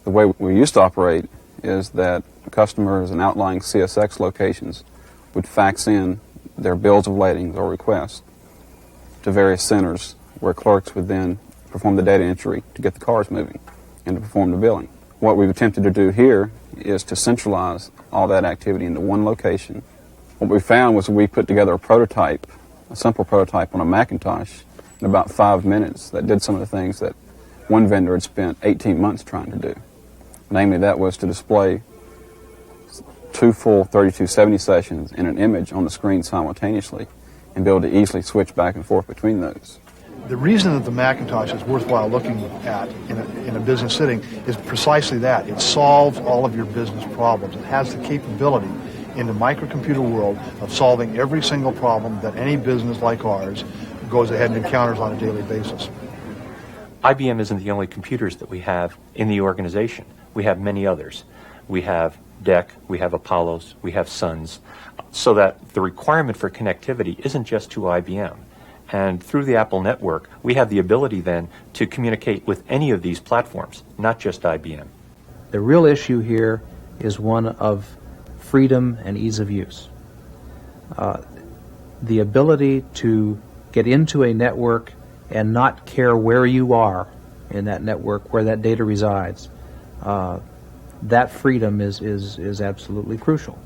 The way we used to operate is that customers in outlying CSX locations would fax in their bills of lading or requests to various centers where clerks would then perform the data entry to get the cars moving and to perform the billing. What we've attempted to do here is to centralize all that activity into one location. What we found was we put together a prototype, a simple prototype on a Macintosh in about 5 minutes that did some of the things that one vendor had spent 18 months trying to do. Namely, that was to display 2 full 3270 sessions in an image on the screen simultaneously and be able to easily switch back and forth between those. The reason that the Macintosh is worthwhile looking at in a business setting is precisely that. It solves all of your business problems. It has the capability in the microcomputer world of solving every single problem that any business like ours goes ahead and encounters on a daily basis. IBM isn't the only computers that we have in the organization. We have many others. We have DEC, we have Apollos, we have Suns, so that the requirement for connectivity isn't just to IBM. And through the Apple network, we have the ability then to communicate with any of these platforms, not just IBM. The real issue here is one of freedom and ease of use. The ability to get into a network and not care where you are in that network, where that data resides, that freedom is absolutely crucial.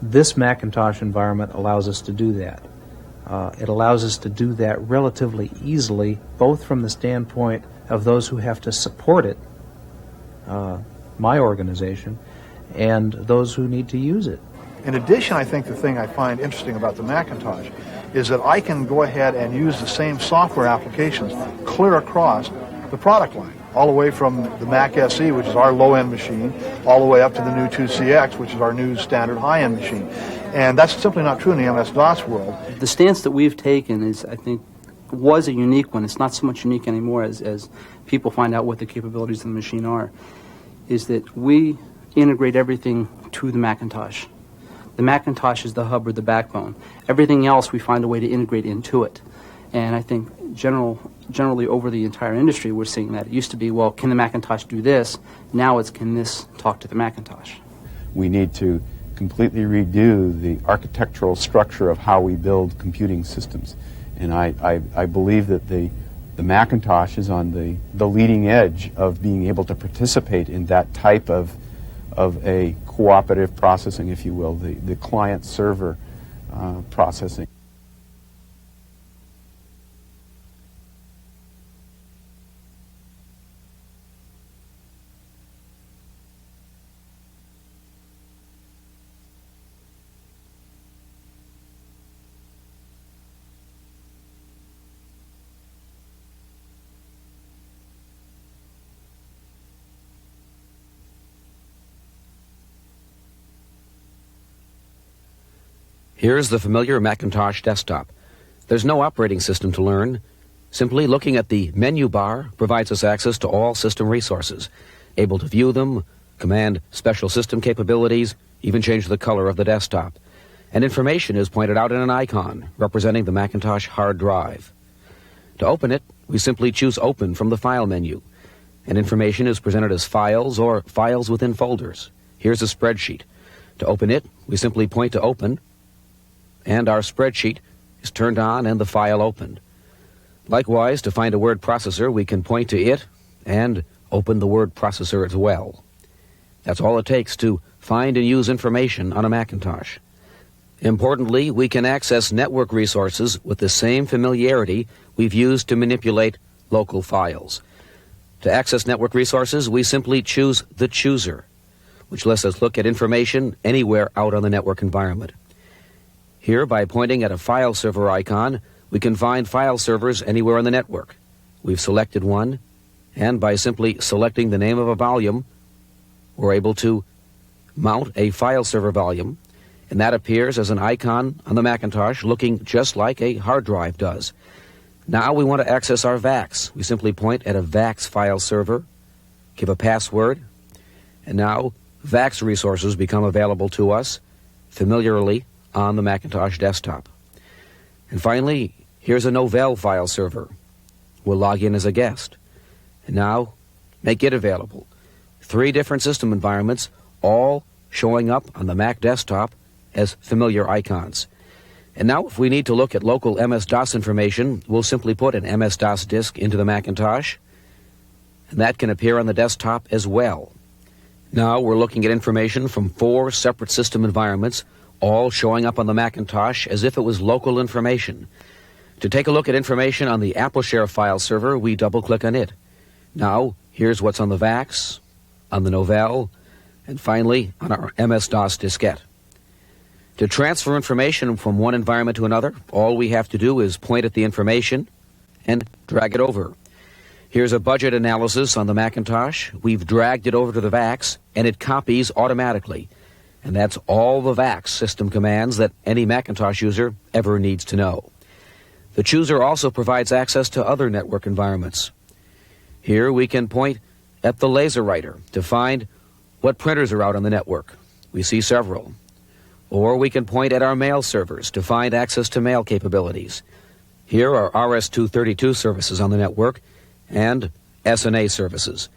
This Macintosh environment allows us to do that. It allows us to do that relatively easily, both from the standpoint of those who have to support it, my organization, and those who need to use it. In addition, I think the thing I find interesting about the Macintosh is that I can go ahead and use the same software applications clear across the product line, all the way from the Mac SE, which is our low-end machine, all the way up to the new 2CX, which is our new standard high-end machine. And that's simply not true in the MS-DOS world. The stance that we've taken is, I think, was a unique one. It's not so much unique anymore as people find out what the capabilities of the machine are, is that we integrate everything to the Macintosh. The Macintosh is the hub or the backbone. Everything else we find a way to integrate into it. And I think generally over the entire industry we're seeing that. It used to be, well, can the Macintosh do this? Now it's, can this talk to the Macintosh? We need to completely redo the architectural structure of how we build computing systems. And I believe that the Macintosh is on the leading edge of being able to participate in that type of a cooperative processing, if you will, the client-server processing. Here's the familiar Macintosh desktop. There's no operating system to learn. Simply looking at the menu bar provides us access to all system resources, able to view them, command special system capabilities, even change the color of the desktop. And information is pointed out in an icon representing the Macintosh hard drive. To open it, we simply choose Open from the File menu, and information is presented as files or files within folders. Here's a spreadsheet. To open it, we simply point to Open, and our spreadsheet is turned on and the file opened. Likewise, to find a word processor, we can point to it and open the word processor as well. That's all it takes to find and use information on a Macintosh. Importantly, we can access network resources with the same familiarity we've used to manipulate local files. To access network resources, we simply choose the chooser, which lets us look at information anywhere out on the network environment. Here, by pointing at a file server icon, we can find file servers anywhere on the network. We've selected one, and by simply selecting the name of a volume, we're able to mount a file server volume, and that appears as an icon on the Macintosh looking just like a hard drive does. Now we want to access our VAX. We simply point at a VAX file server, give a password, and now VAX resources become available to us familiarly on the Macintosh desktop. And finally, here's a Novell file server. We'll log in as a guest. And now, make it available. 3 different system environments, all showing up on the Mac desktop as familiar icons. And now if we need to look at local MS-DOS information, we'll simply put an MS-DOS disk into the Macintosh, and that can appear on the desktop as well. Now we're looking at information from 4 separate system environments, all showing up on the Macintosh as if it was local information. To take a look at information on the AppleShare file server, we double-click on it. Now, here's what's on the VAX, on the Novell, and finally on our MS-DOS diskette. To transfer information from one environment to another, all we have to do is point at the information and drag it over. Here's a budget analysis on the Macintosh. We've dragged it over to the VAX, and it copies automatically. And that's all the VAX system commands that any Macintosh user ever needs to know. The chooser also provides access to other network environments. Here we can point at the laser writer to find what printers are out on the network. We see several. Or we can point at our mail servers to find access to mail capabilities. Here are RS-232 services on the network and SNA services.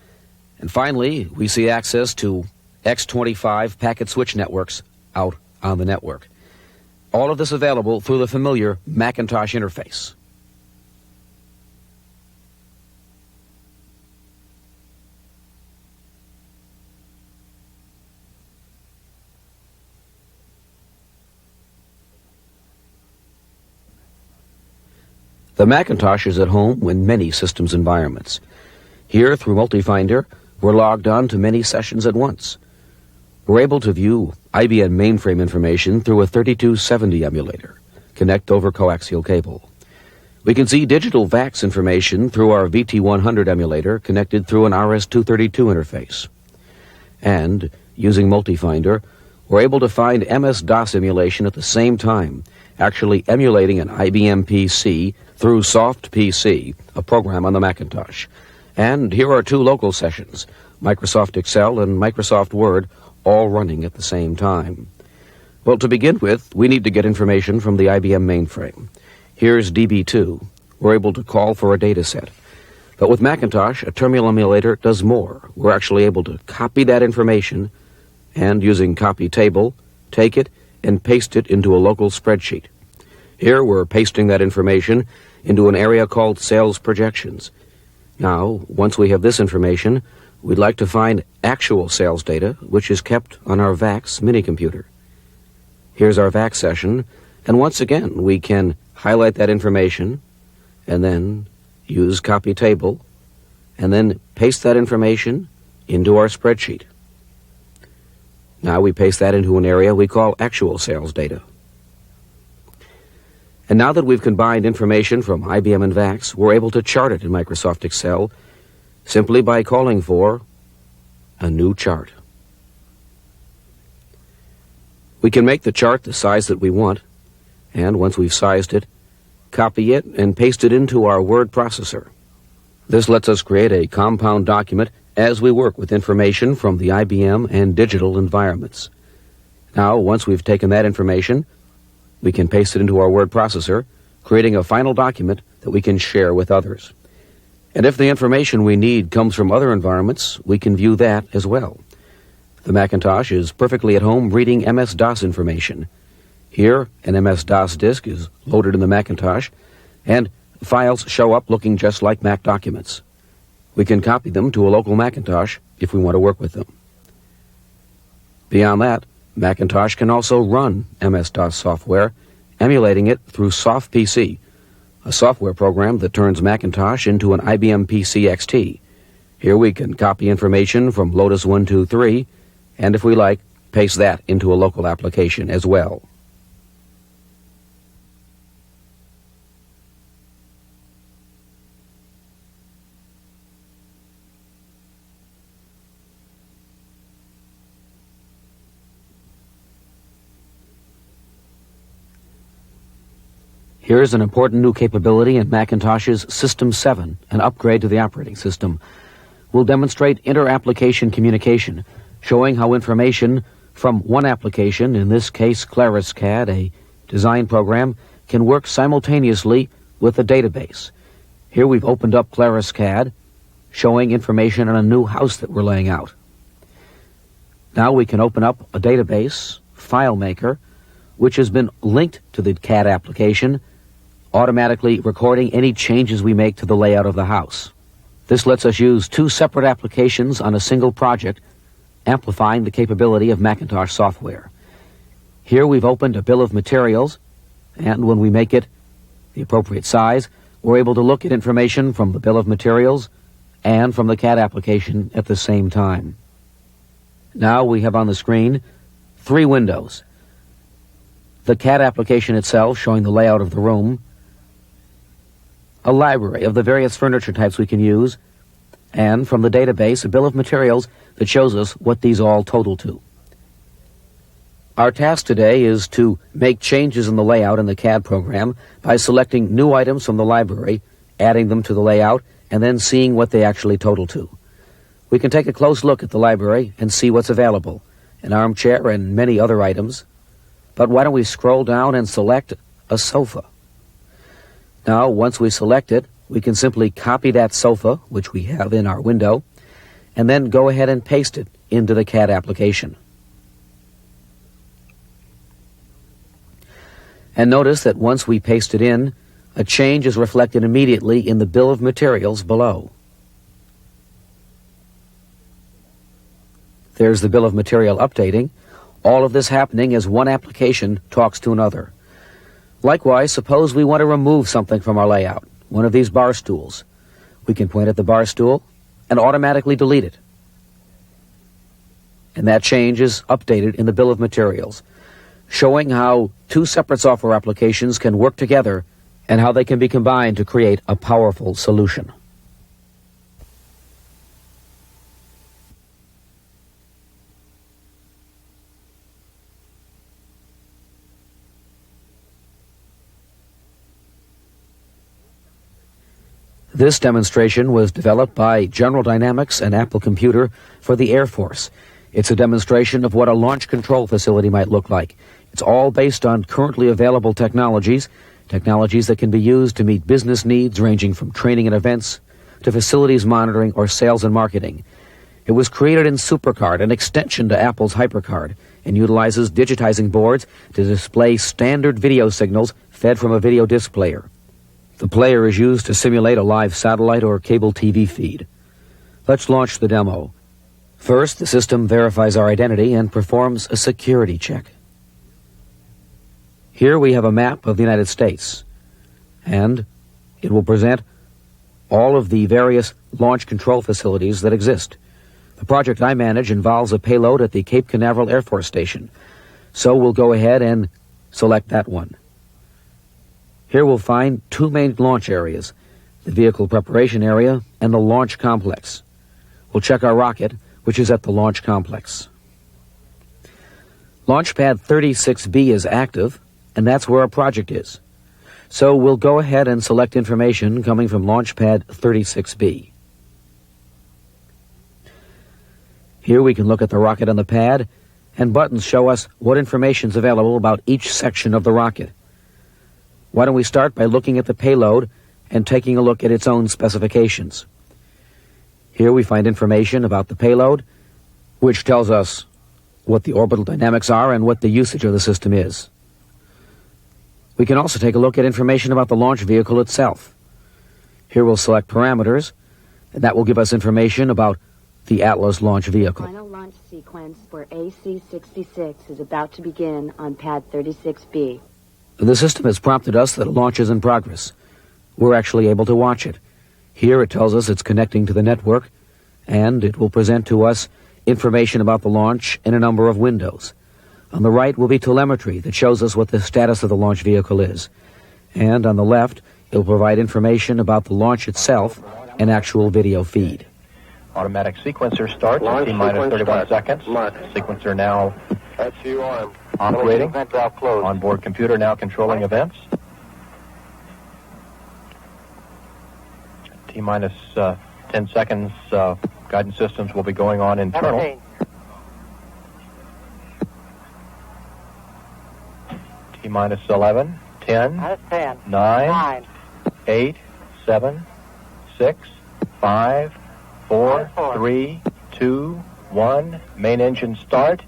And finally, we see access to X25 packet switch networks out on the network. All of this available through the familiar Macintosh interface. The Macintosh is at home in many systems environments. Here, through MultiFinder, we're logged on to many sessions at once. We're able to view IBM mainframe information through a 3270 emulator, connect over coaxial cable. We can see digital VAX information through our VT100 emulator connected through an RS-232 interface. And, using MultiFinder, we're able to find MS-DOS emulation at the same time, actually emulating an IBM PC through SoftPC, a program on the Macintosh. And here are 2 local sessions, Microsoft Excel and Microsoft Word, all running at the same time. Well, to begin with, we need to get information from the IBM mainframe. Here's DB2. We're able to call for a data set. But with Macintosh, a terminal emulator does more. We're actually able to copy that information and, using copy table, take it and paste it into a local spreadsheet. Here we're pasting that information into an area called sales projections. Now, once we have this information, we'd like to find actual sales data, which is kept on our VAX minicomputer. Here's our VAX session, and once again we can highlight that information and then use copy table and then paste that information into our spreadsheet. Now we paste that into an area we call actual sales data. And now that we've combined information from IBM and VAX, we're able to chart it in Microsoft Excel simply by calling for a new chart. We can make the chart the size that we want, and once we've sized it, copy it and paste it into our word processor. This lets us create a compound document as we work with information from the IBM and digital environments. Now, once we've taken that information, we can paste it into our word processor, creating a final document that we can share with others. And if the information we need comes from other environments, we can view that as well. The Macintosh is perfectly at home reading MS-DOS information. Here, an MS-DOS disk is loaded in the Macintosh, and files show up looking just like Mac documents. We can copy them to a local Macintosh if we want to work with them. Beyond that, Macintosh can also run MS-DOS software, emulating it through SoftPC, a software program that turns Macintosh into an IBM PC XT. Here we can copy information from Lotus 123, and if we like, paste that into a local application as well. Here's an important new capability in Macintosh's System 7, an upgrade to the operating system. We'll demonstrate inter-application communication, showing how information from one application, in this case ClarisCAD, a design program, can work simultaneously with a database. Here we've opened up ClarisCAD, showing information on a new house that we're laying out. Now we can open up a database, FileMaker, which has been linked to the CAD application, automatically recording any changes we make to the layout of the house. This lets us use two separate applications on a single project, amplifying the capability of Macintosh software. Here we've opened a bill of materials, and when we make it the appropriate size, we're able to look at information from the bill of materials and from the CAD application at the same time. Now we have on the screen three windows. The CAD application itself showing the layout of the room, a library of the various furniture types we can use, and from the database, a bill of materials that shows us what these all total to. Our task today is to make changes in the layout in the CAD program by selecting new items from the library, adding them to the layout, and then seeing what they actually total to. We can take a close look at the library and see what's available, an armchair and many other items. But why don't we scroll down and select a sofa? Now, once we select it, we can simply copy that sofa, which we have in our window, and then go ahead and paste it into the CAD application. And notice that once we paste it in, a change is reflected immediately in the bill of materials below. There's the bill of material updating. All of this happening as one application talks to another. Likewise, suppose we want to remove something from our layout, one of these bar stools. We can point at the bar stool and automatically delete it. And that change is updated in the bill of materials, showing how two separate software applications can work together and how they can be combined to create a powerful solution. This demonstration was developed by General Dynamics and Apple Computer for the Air Force. It's a demonstration of what a launch control facility might look like. It's all based on currently available technologies that can be used to meet business needs ranging from training and events to facilities monitoring or sales and marketing. It was created in SuperCard, an extension to Apple's HyperCard, and utilizes digitizing boards to display standard video signals fed from a video disc player. The player is used to simulate a live satellite or cable TV feed. Let's launch the demo. First, the system verifies our identity and performs a security check. Here we have a map of the United States, and it will present all of the various launch control facilities that exist. The project I manage involves a payload at the Cape Canaveral Air Force Station, so we'll go ahead and select that one. Here we'll find two main launch areas, the vehicle preparation area and the launch complex. We'll check our rocket, which is at the launch complex. Launchpad 36B is active, and that's where our project is. So we'll go ahead and select information coming from Launchpad 36B. Here we can look at the rocket on the pad, and buttons show us what information is available about each section of the rocket. Why don't we start by looking at the payload and taking a look at its own specifications. Here we find information about the payload, which tells us what the orbital dynamics are and what the usage of the system is. We can also take a look at information about the launch vehicle itself. Here we'll select parameters, and that will give us information about the Atlas launch vehicle. Final launch sequence for AC-66 is about to begin on pad 36B. The system has prompted us that a launch is in progress. We're actually able to watch it. Here it tells us it's connecting to the network, and it will present to us information about the launch in a number of windows. On the right will be telemetry that shows us what the status of the launch vehicle is. And on the left, it will provide information about the launch itself and actual video feed. Automatic sequencer starts at T-minus 31 seconds. Sequencer now operating. Onboard computer now controlling events. T-minus 10 seconds, guidance systems will be going on internal. 17. T-minus 11, 10, 9, 8, 7, 6, 5, 4, 3, 2, 1. Main engine start.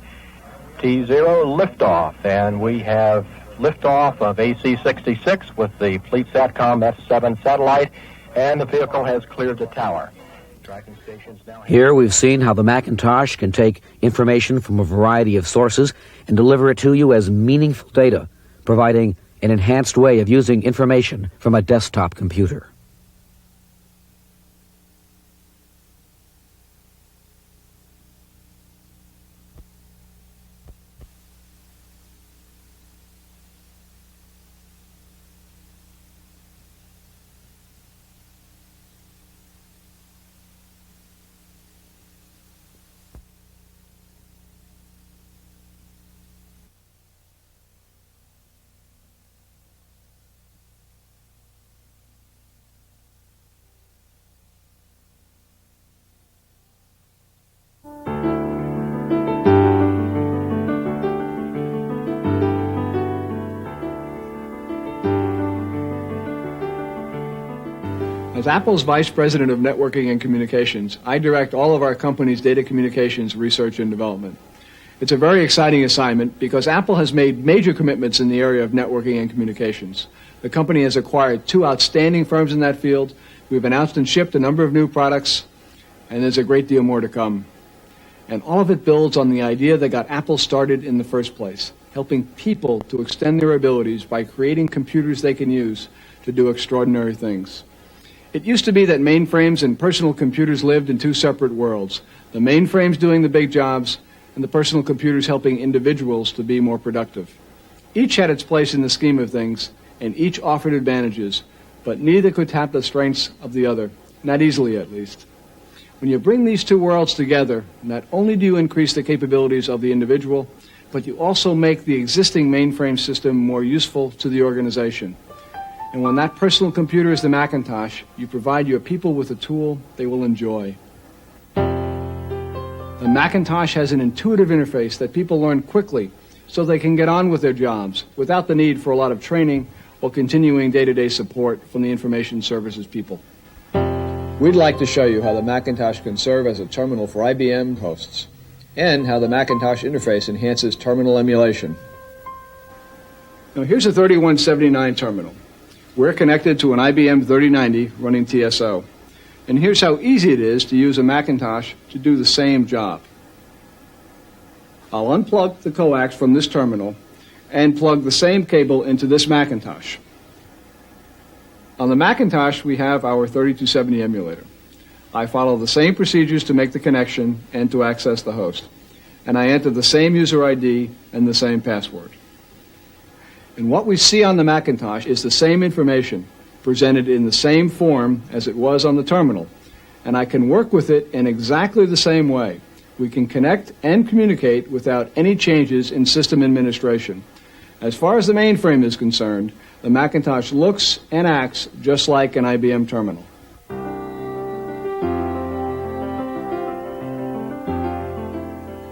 T0 liftoff. And we have liftoff of AC-66 with the Fleet Satcom F7 satellite. And the vehicle has cleared the tower. Tracking stations now. Here we've seen how the Macintosh can take information from a variety of sources and deliver it to you as meaningful data, providing an enhanced way of using information from a desktop computer. As Apple's Vice President of Networking and Communications, I direct all of our company's data communications research and development. It's a very exciting assignment because Apple has made major commitments in the area of networking and communications. The company has acquired 2 outstanding firms in that field. We've announced and shipped a number of new products, and there's a great deal more to come. And all of it builds on the idea that got Apple started in the first place, helping people to extend their abilities by creating computers they can use to do extraordinary things. It used to be that mainframes and personal computers lived in 2 separate worlds, the mainframes doing the big jobs and the personal computers helping individuals to be more productive. Each had its place in the scheme of things, and each offered advantages, but neither could tap the strengths of the other, not easily at least. When you bring these 2 worlds together, not only do you increase the capabilities of the individual, but you also make the existing mainframe system more useful to the organization. And when that personal computer is the Macintosh, you provide your people with a tool they will enjoy. The Macintosh has an intuitive interface that people learn quickly so they can get on with their jobs without the need for a lot of training or continuing day-to-day support from the information services people. We'd like to show you how the Macintosh can serve as a terminal for IBM hosts and how the Macintosh interface enhances terminal emulation. Now here's a 3179 terminal. We're connected to an IBM 3090 running TSO. And here's how easy it is to use a Macintosh to do the same job. I'll unplug the coax from this terminal and plug the same cable into this Macintosh. On the Macintosh, we have our 3270 emulator. I follow the same procedures to make the connection and to access the host. And I enter the same user ID and the same password. And what we see on the Macintosh is the same information presented in the same form as it was on the terminal. And I can work with it in exactly the same way. We can connect and communicate without any changes in system administration. As far as the mainframe is concerned, the Macintosh looks and acts just like an IBM terminal.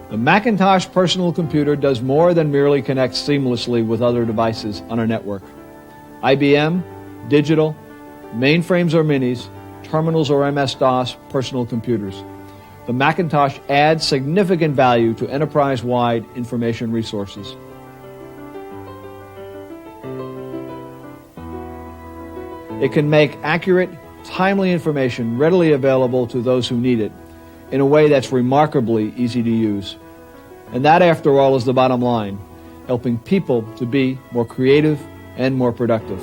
The Macintosh personal computer does more than merely connect seamlessly with other devices on a network. IBM, digital, mainframes or minis, terminals or MS-DOS personal computers. The Macintosh adds significant value to enterprise-wide information resources. It can make accurate, timely information readily available to those who need it in a way that's remarkably easy to use. And that, after all, is the bottom line, helping people to be more creative and more productive.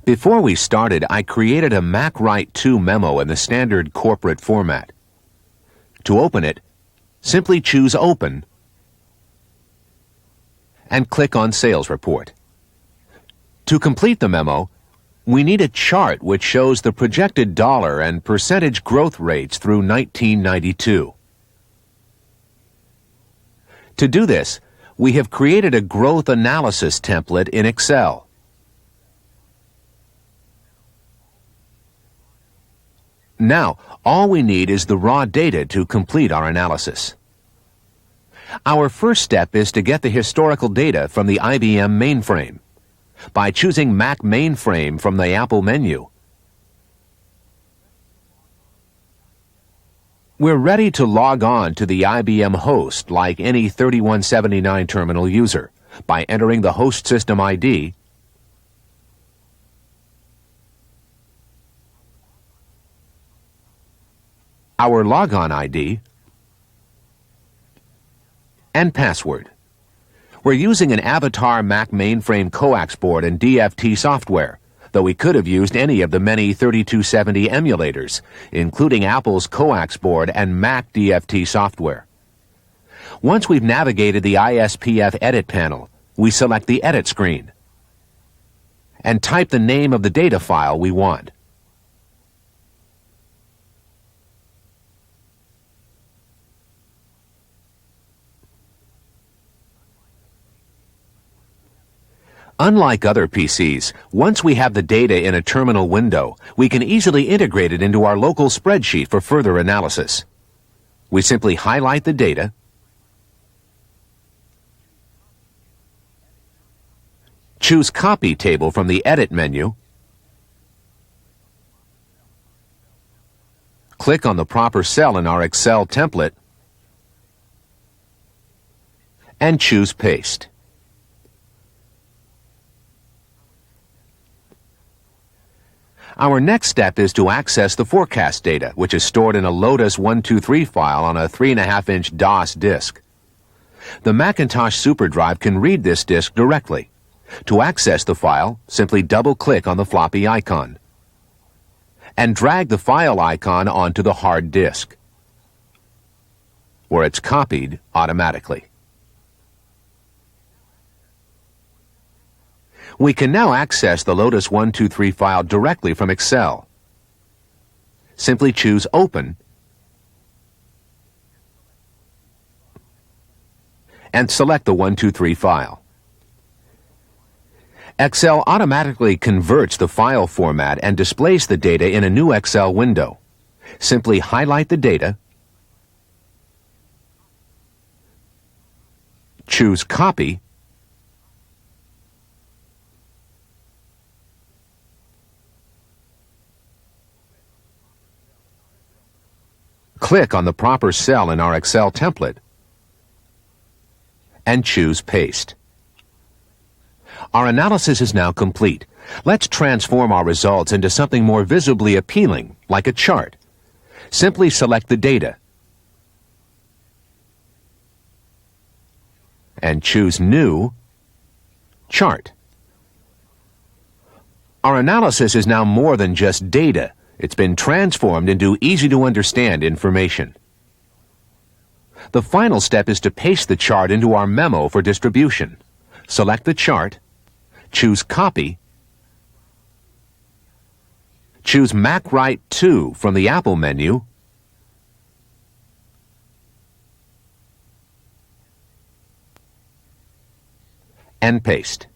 Before we started, I created a MacWrite2 memo in the standard corporate format. To open it, simply choose Open and click on Sales Report. To complete the memo, we need a chart which shows the projected dollar and percentage growth rates through 1992. To do this, we have created a growth analysis template in Excel. Now, all we need is the raw data to complete our analysis. Our first step is to get the historical data from the IBM mainframe by choosing Mac mainframe from the Apple menu. We're ready to log on to the IBM host like any 3179 terminal user by entering the host system ID our logon ID, and password. We're using an Avatar Mac mainframe coax board and DFT software, though we could have used any of the many 3270 emulators, including Apple's coax board and Mac DFT software. Once we've navigated the ISPF edit panel, we select the edit screen and type the name of the data file we want. Unlike other PCs, once we have the data in a terminal window, we can easily integrate it into our local spreadsheet for further analysis. We simply highlight the data, choose Copy Table from the Edit menu, click on the proper cell in our Excel template, and choose Paste. Our next step is to access the forecast data, which is stored in a Lotus 123 file on a 3.5-inch DOS disk. The Macintosh SuperDrive can read this disk directly. To access the file, simply double-click on the floppy icon and drag the file icon onto the hard disk, where it's copied automatically. We can now access the Lotus 123 file directly from Excel. Simply choose Open and select the 123 file. Excel automatically converts the file format and displays the data in a new Excel window. Simply highlight the data, choose Copy, click on the proper cell in our Excel template, and choose Paste. Our analysis is now complete. Let's transform our results into something more visibly appealing, like a chart. Simply select the data and choose New Chart. Our analysis is now more than just data. It's been transformed into easy-to-understand information. The final step is to paste the chart into our memo for distribution. Select the chart, choose Copy, choose MacWrite 2 from the Apple menu, and paste.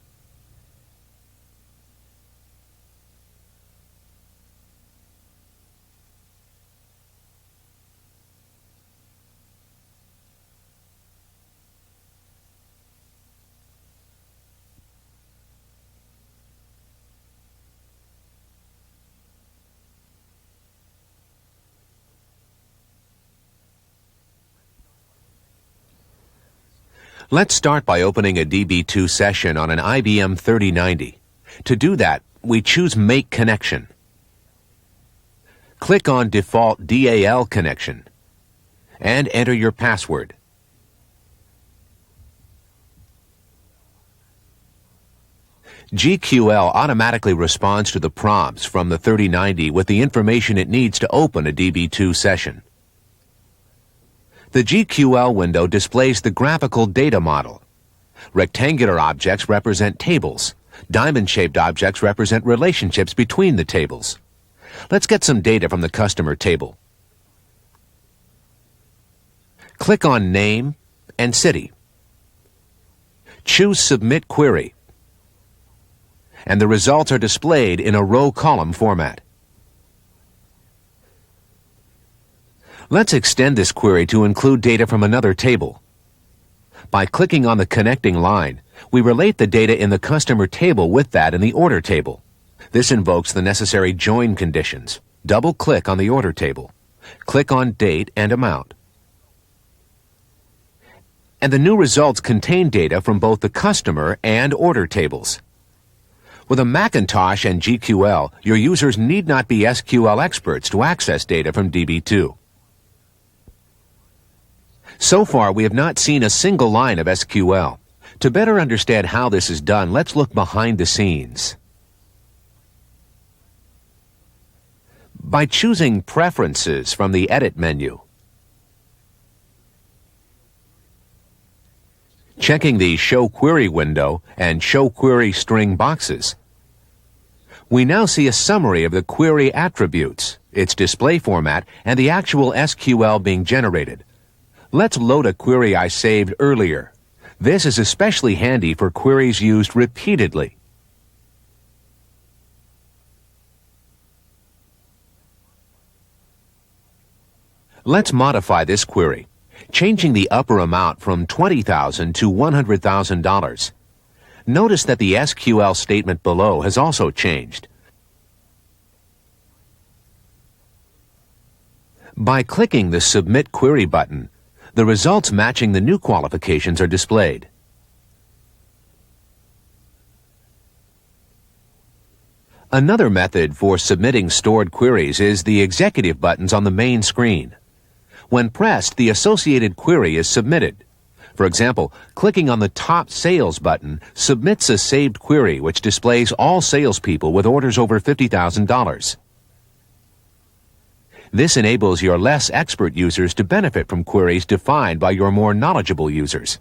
Let's start by opening a DB2 session on an IBM 3090. To do that, we choose Make Connection. Click on Default DAL Connection and enter your password. GQL automatically responds to the prompts from the 3090 with the information it needs to open a DB2 session. The GQL window displays the graphical data model. Rectangular objects represent tables. Diamond-shaped objects represent relationships between the tables. Let's get some data from the customer table. Click on Name and City. Choose Submit Query, and the results are displayed in a row-column format. Let's extend this query to include data from another table. By clicking on the connecting line, we relate the data in the customer table with that in the order table. This invokes the necessary join conditions. Double-click on the order table. Click on Date and Amount. And the new results contain data from both the customer and order tables. With a Macintosh and GQL, your users need not be SQL experts to access data from DB2. So far, we have not seen a single line of SQL. To better understand how this is done, let's look behind the scenes. By choosing Preferences from the Edit menu, checking the Show Query window and Show Query string boxes, we now see a summary of the query attributes, its display format, and the actual SQL being generated. Let's load a query I saved earlier. This is especially handy for queries used repeatedly. Let's modify this query, changing the upper amount from $20,000 to $100,000. Notice that the SQL statement below has also changed. By clicking the Submit Query button, the results matching the new qualifications are displayed. Another method for submitting stored queries is the executive buttons on the main screen. When pressed, the associated query is submitted. For example, clicking on the top Sales button submits a saved query which displays all salespeople with orders over $50,000. This enables your less expert users to benefit from queries defined by your more knowledgeable users.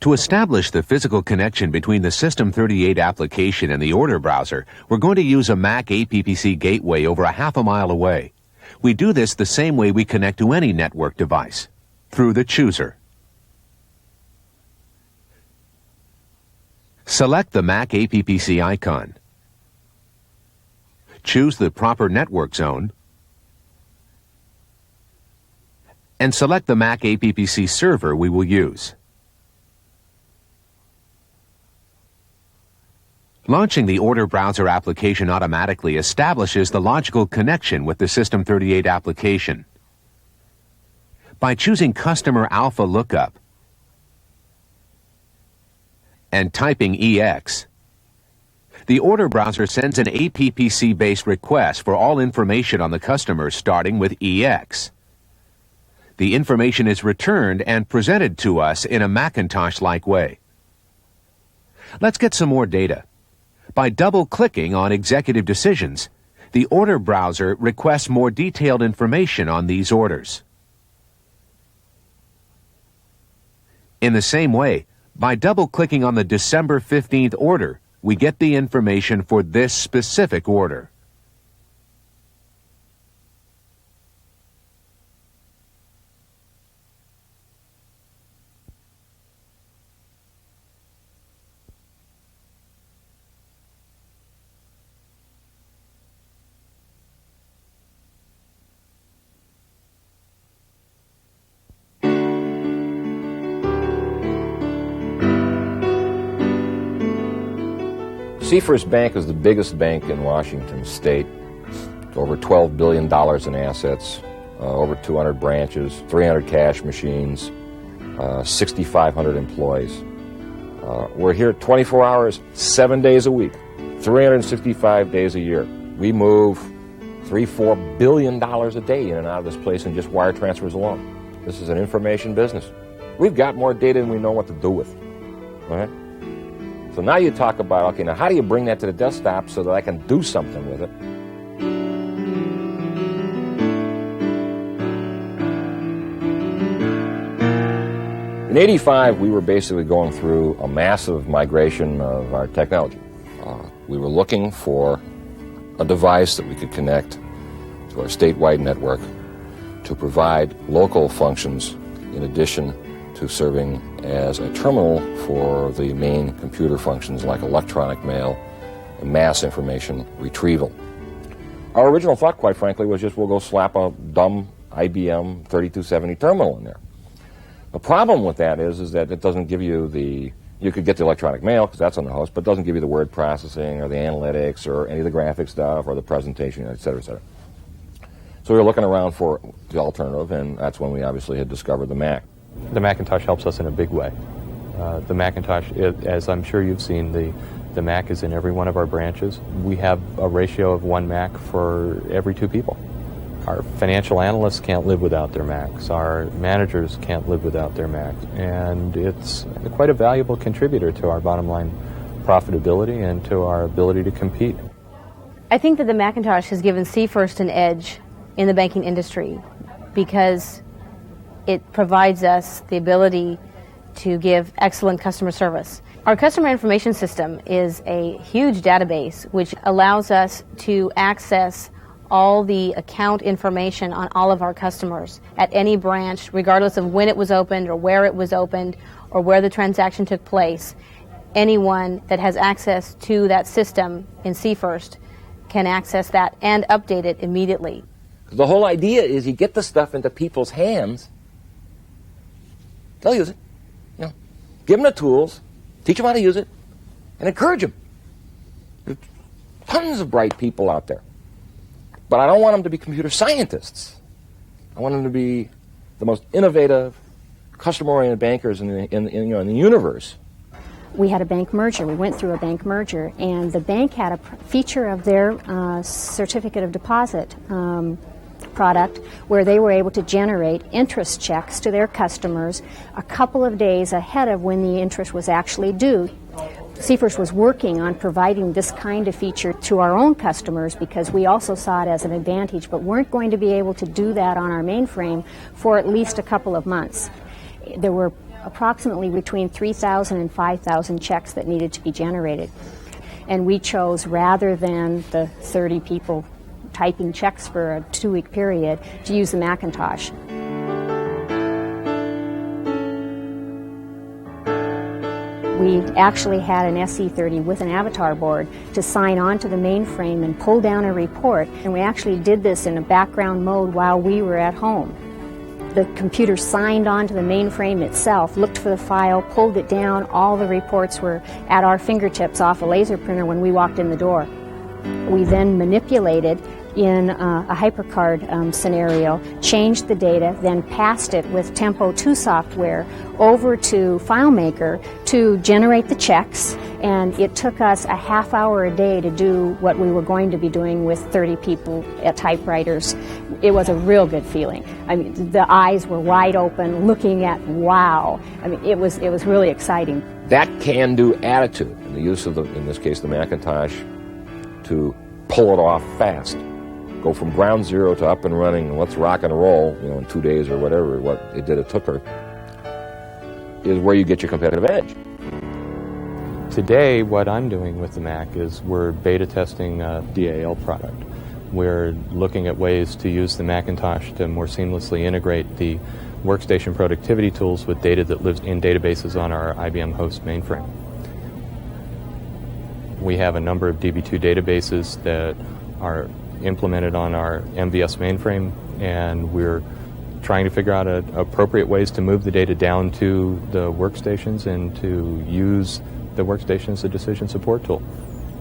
To establish the physical connection between the System38 application and the order browser, we're going to use a Mac APPC gateway over a half a mile away. We do this the same way we connect to any network device, through the chooser. Select the Mac APPC icon. Choose the proper network zone, and select the Mac APPC server we will use. Launching the Order Browser application automatically establishes the logical connection with the System38 application. By choosing Customer Alpha Lookup and typing EX, the Order Browser sends an APPC-based request for all information on the customer starting with EX. The information is returned and presented to us in a Macintosh-like way. Let's get some more data. By double-clicking on Executive Decisions, the Order Browser requests more detailed information on these orders. In the same way, by double-clicking on the December 15th order, we get the information for this specific order. Seafirst Bank is the biggest bank in Washington State. Over $12 billion in assets, over 200 branches, 300 cash machines, 6,500 employees. We're here 24 hours, 7 days a week, 365 days a year. We move $3-4 billion a day in and out of this place in just wire transfers alone. This is an information business. We've got more data than we know what to do with. All right? So now you talk about, okay, now how do you bring that to the desktop so that I can do something with it? In '85, we were basically going through a massive migration of our technology. We were looking for a device that we could connect to our statewide network to provide local functions in addition to serving as a terminal for the main computer functions like electronic mail and mass information retrieval. Our original thought, quite frankly, was just we'll go slap a dumb IBM 3270 terminal in there. The problem with that is that it doesn't give you the, you could get the electronic mail because that's on the host, but it doesn't give you the word processing or the analytics or any of the graphic stuff or the presentation, et cetera, et cetera. So we were looking around for the alternative, and that's when we obviously had discovered the Mac. The Macintosh helps us in a big way. The Macintosh, as I'm sure you've seen, the Mac is in every one of our branches. We have a ratio of 1 Mac for every 2 people. Our financial analysts can't live without their Macs. Our managers can't live without their Macs. And it's quite a valuable contributor to our bottom line profitability and to our ability to compete. I think that the Macintosh has given C-First an edge in the banking industry because it provides us the ability to give excellent customer service. Our customer information system is a huge database which allows us to access all the account information on all of our customers at any branch, regardless of when it was opened or where it was opened or where the transaction took place. Anyone that has access to that system in C-First can access that and update it immediately. The whole idea is you get the stuff into people's hands, they'll use it. You know, give them the tools, teach them how to use it, and encourage them. There's tons of bright people out there. But I don't want them to be computer scientists. I want them to be the most innovative, customer-oriented bankers in the universe. We had a bank merger. We went through a bank merger, and the bank had a feature of their certificate of deposit product where they were able to generate interest checks to their customers a couple of days ahead of when the interest was actually due. C-First was working on providing this kind of feature to our own customers because we also saw it as an advantage, but weren't going to be able to do that on our mainframe for at least a couple of months. There were approximately between 3,000 and 5,000 checks that needed to be generated. And we chose, rather than the 30 people typing checks for a 2-week period, to use the Macintosh. We actually had an SE30 with an avatar board to sign on to the mainframe and pull down a report, and we actually did this in a background mode while we were at home. The computer signed on to the mainframe itself, looked for the file, pulled it down. All the reports were at our fingertips off a laser printer when we walked in the door. We then manipulated in a HyperCard scenario, changed the data, then passed it with Tempo 2 software over to FileMaker to generate the checks, and it took us a half hour a day to do what we were going to be doing with 30 people at typewriters. It was a real good feeling. I mean, the eyes were wide open, looking at, wow. I mean, it was really exciting. That can-do attitude, and the use of, in this case, the Macintosh, to pull it off fast. Go from ground zero to up and running, and let's rock and roll, in 2 days or whatever, what it took her, is where you get your competitive edge. Today, what I'm doing with the Mac is we're beta testing a DAL product. We're looking at ways to use the Macintosh to more seamlessly integrate the workstation productivity tools with data that lives in databases on our IBM host mainframe. We have a number of DB2 databases that are implemented on our MVS mainframe, and we're trying to figure out appropriate ways to move the data down to the workstations and to use the workstation as a decision support tool.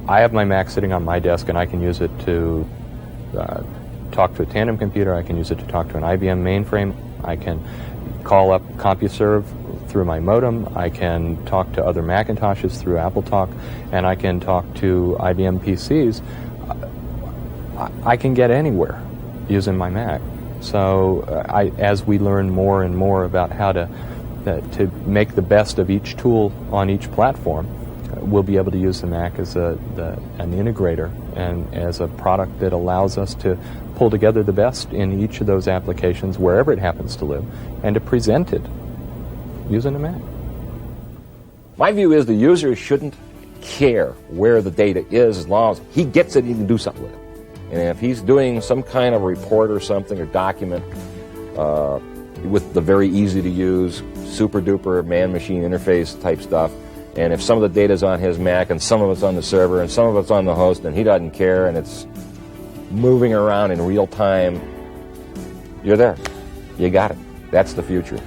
I have my Mac sitting on my desk, and I can use it to talk to a tandem computer. I can use it to talk to an IBM mainframe. I can call up CompuServe through my modem. I can talk to other Macintoshes through AppleTalk, and I can talk to IBM PCs. I can get anywhere using my Mac. So as we learn more and more about how to make the best of each tool on each platform, we'll be able to use the Mac as an integrator and as a product that allows us to pull together the best in each of those applications wherever it happens to live and to present it using a Mac. My view is the user shouldn't care where the data is as long as he gets it and he can do something with it. And if he's doing some kind of report or something or document with the very easy to use, super duper man-machine interface type stuff, and if some of the data's on his Mac and some of it's on the server and some of it's on the host and he doesn't care and it's moving around in real time, you're there. You got it. That's the future.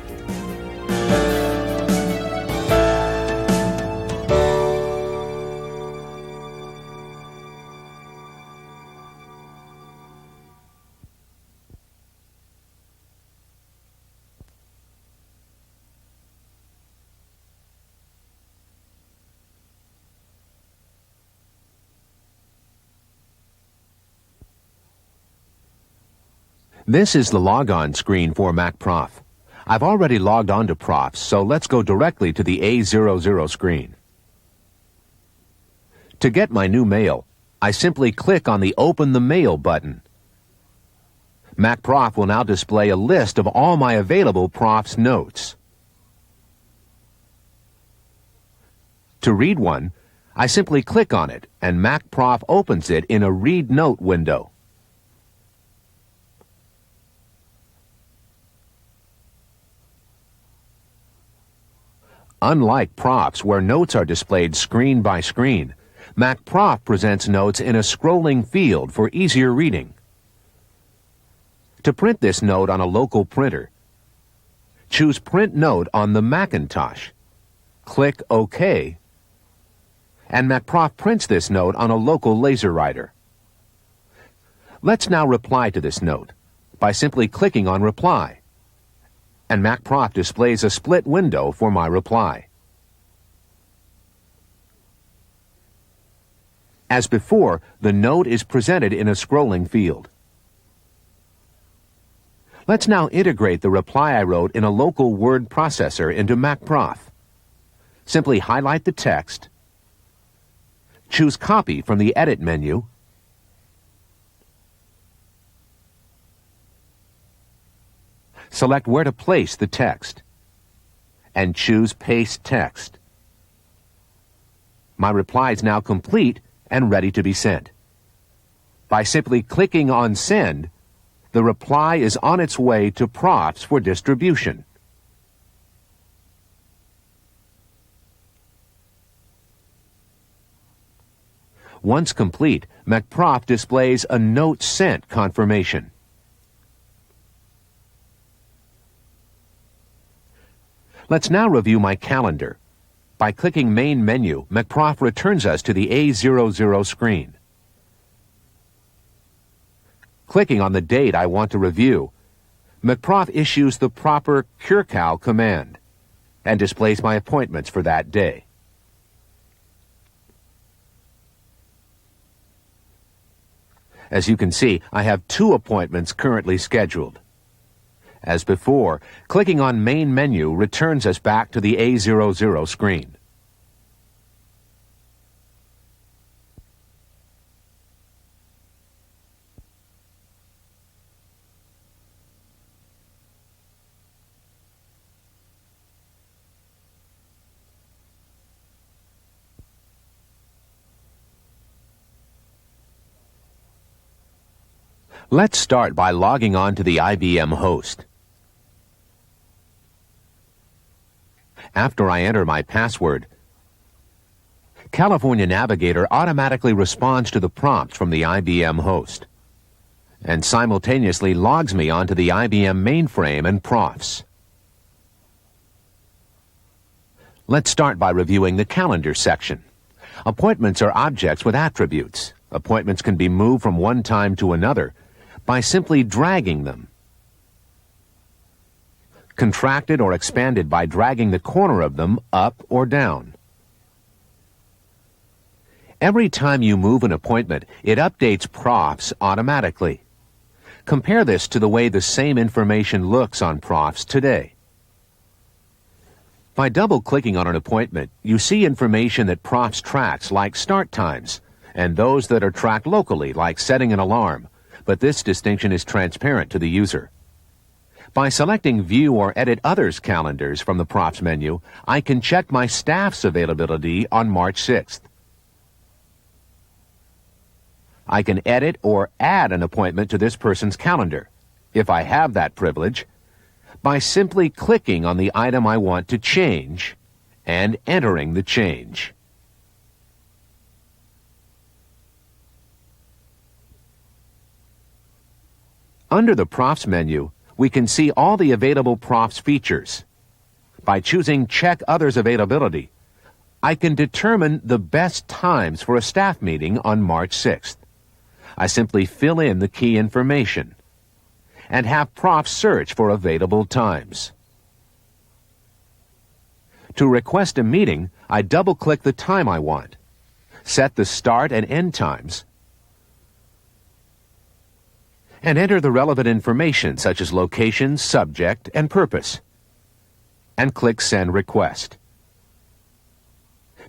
This is the logon screen for MacProf. I've already logged on to Profs, so let's go directly to the A00 screen. To get my new mail, I simply click on the Open the Mail button. MacProf will now display a list of all my available Profs notes. To read one, I simply click on it, and MacProf opens it in a Read Note window. Unlike Profs, where notes are displayed screen by screen, MacProf presents notes in a scrolling field for easier reading. To print this note on a local printer, choose Print Note on the Macintosh. Click OK, and MacProf prints this note on a local laser writer. Let's now reply to this note by simply clicking on Reply, and MacProf displays a split window for my reply. As before, the note is presented in a scrolling field. Let's now integrate the reply I wrote in a local word processor into MacProf. Simply highlight the text, choose Copy from the Edit menu, select where to place the text, and choose Paste Text. My reply is now complete and ready to be sent. By simply clicking on Send, the reply is on its way to Profs for distribution. Once complete, MacProf displays a Note Sent confirmation. Let's now review my calendar. By clicking Main Menu, MacProf returns us to the A00 screen. Clicking on the date I want to review, MacProf issues the proper curcal command and displays my appointments for that day. As you can see, I have 2 appointments currently scheduled. As before, clicking on Main Menu returns us back to the A00 screen. Let's start by logging on to the IBM host. After I enter my password, California Navigator automatically responds to the prompt from the IBM host and simultaneously logs me onto the IBM mainframe and Profs. Let's start by reviewing the calendar section. Appointments are objects with attributes. Appointments can be moved from one time to another by simply dragging them. Contracted or expanded by dragging the corner of them up or down. Every time you move an appointment, it updates Profs automatically. Compare this to the way the same information looks on Profs today. By double-clicking on an appointment, you see information that Profs tracks, like start times, and those that are tracked locally, like setting an alarm, but this distinction is transparent to the user. By selecting View or Edit Others calendars from the Props menu, I can check my staff's availability on March 6th. I can edit or add an appointment to this person's calendar, if I have that privilege, by simply clicking on the item I want to change and entering the change. Under the Props menu, we can see all the available Props features. By choosing Check Others Availability, I can determine the best times for a staff meeting on March 6th. I simply fill in the key information and have Props search for available times. To request a meeting, I double-click the time I want, set the start and end times, and enter the relevant information such as location, subject, and purpose, and click Send Request.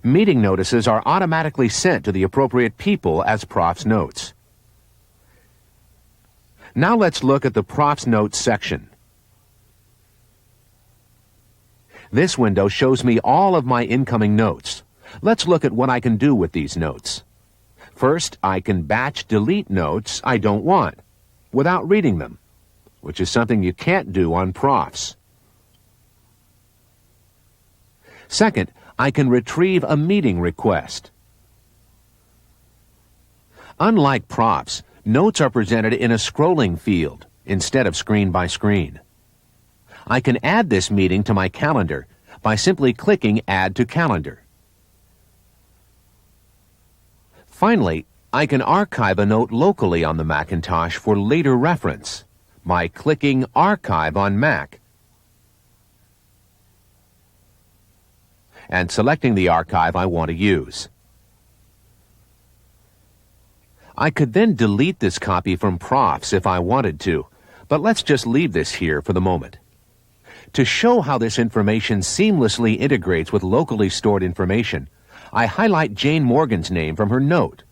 Meeting notices are automatically sent to the appropriate people as Props notes. Now let's look at the Props Notes section. This window shows me all of my incoming notes. Let's look at what I can do with these notes. First, I can batch delete notes I don't want without reading them, which is something you can't do on Props. Second, I can retrieve a meeting request. Unlike Props, notes are presented in a scrolling field instead of screen by screen. I can add this meeting to my calendar by simply clicking Add to Calendar. Finally, I can archive a note locally on the Macintosh for later reference by clicking Archive on Mac and selecting the archive I want to use. I could then delete this copy from Props if I wanted to, but let's just leave this here for the moment. To show how this information seamlessly integrates with locally stored information, I highlight Jane Morgan's name from her note,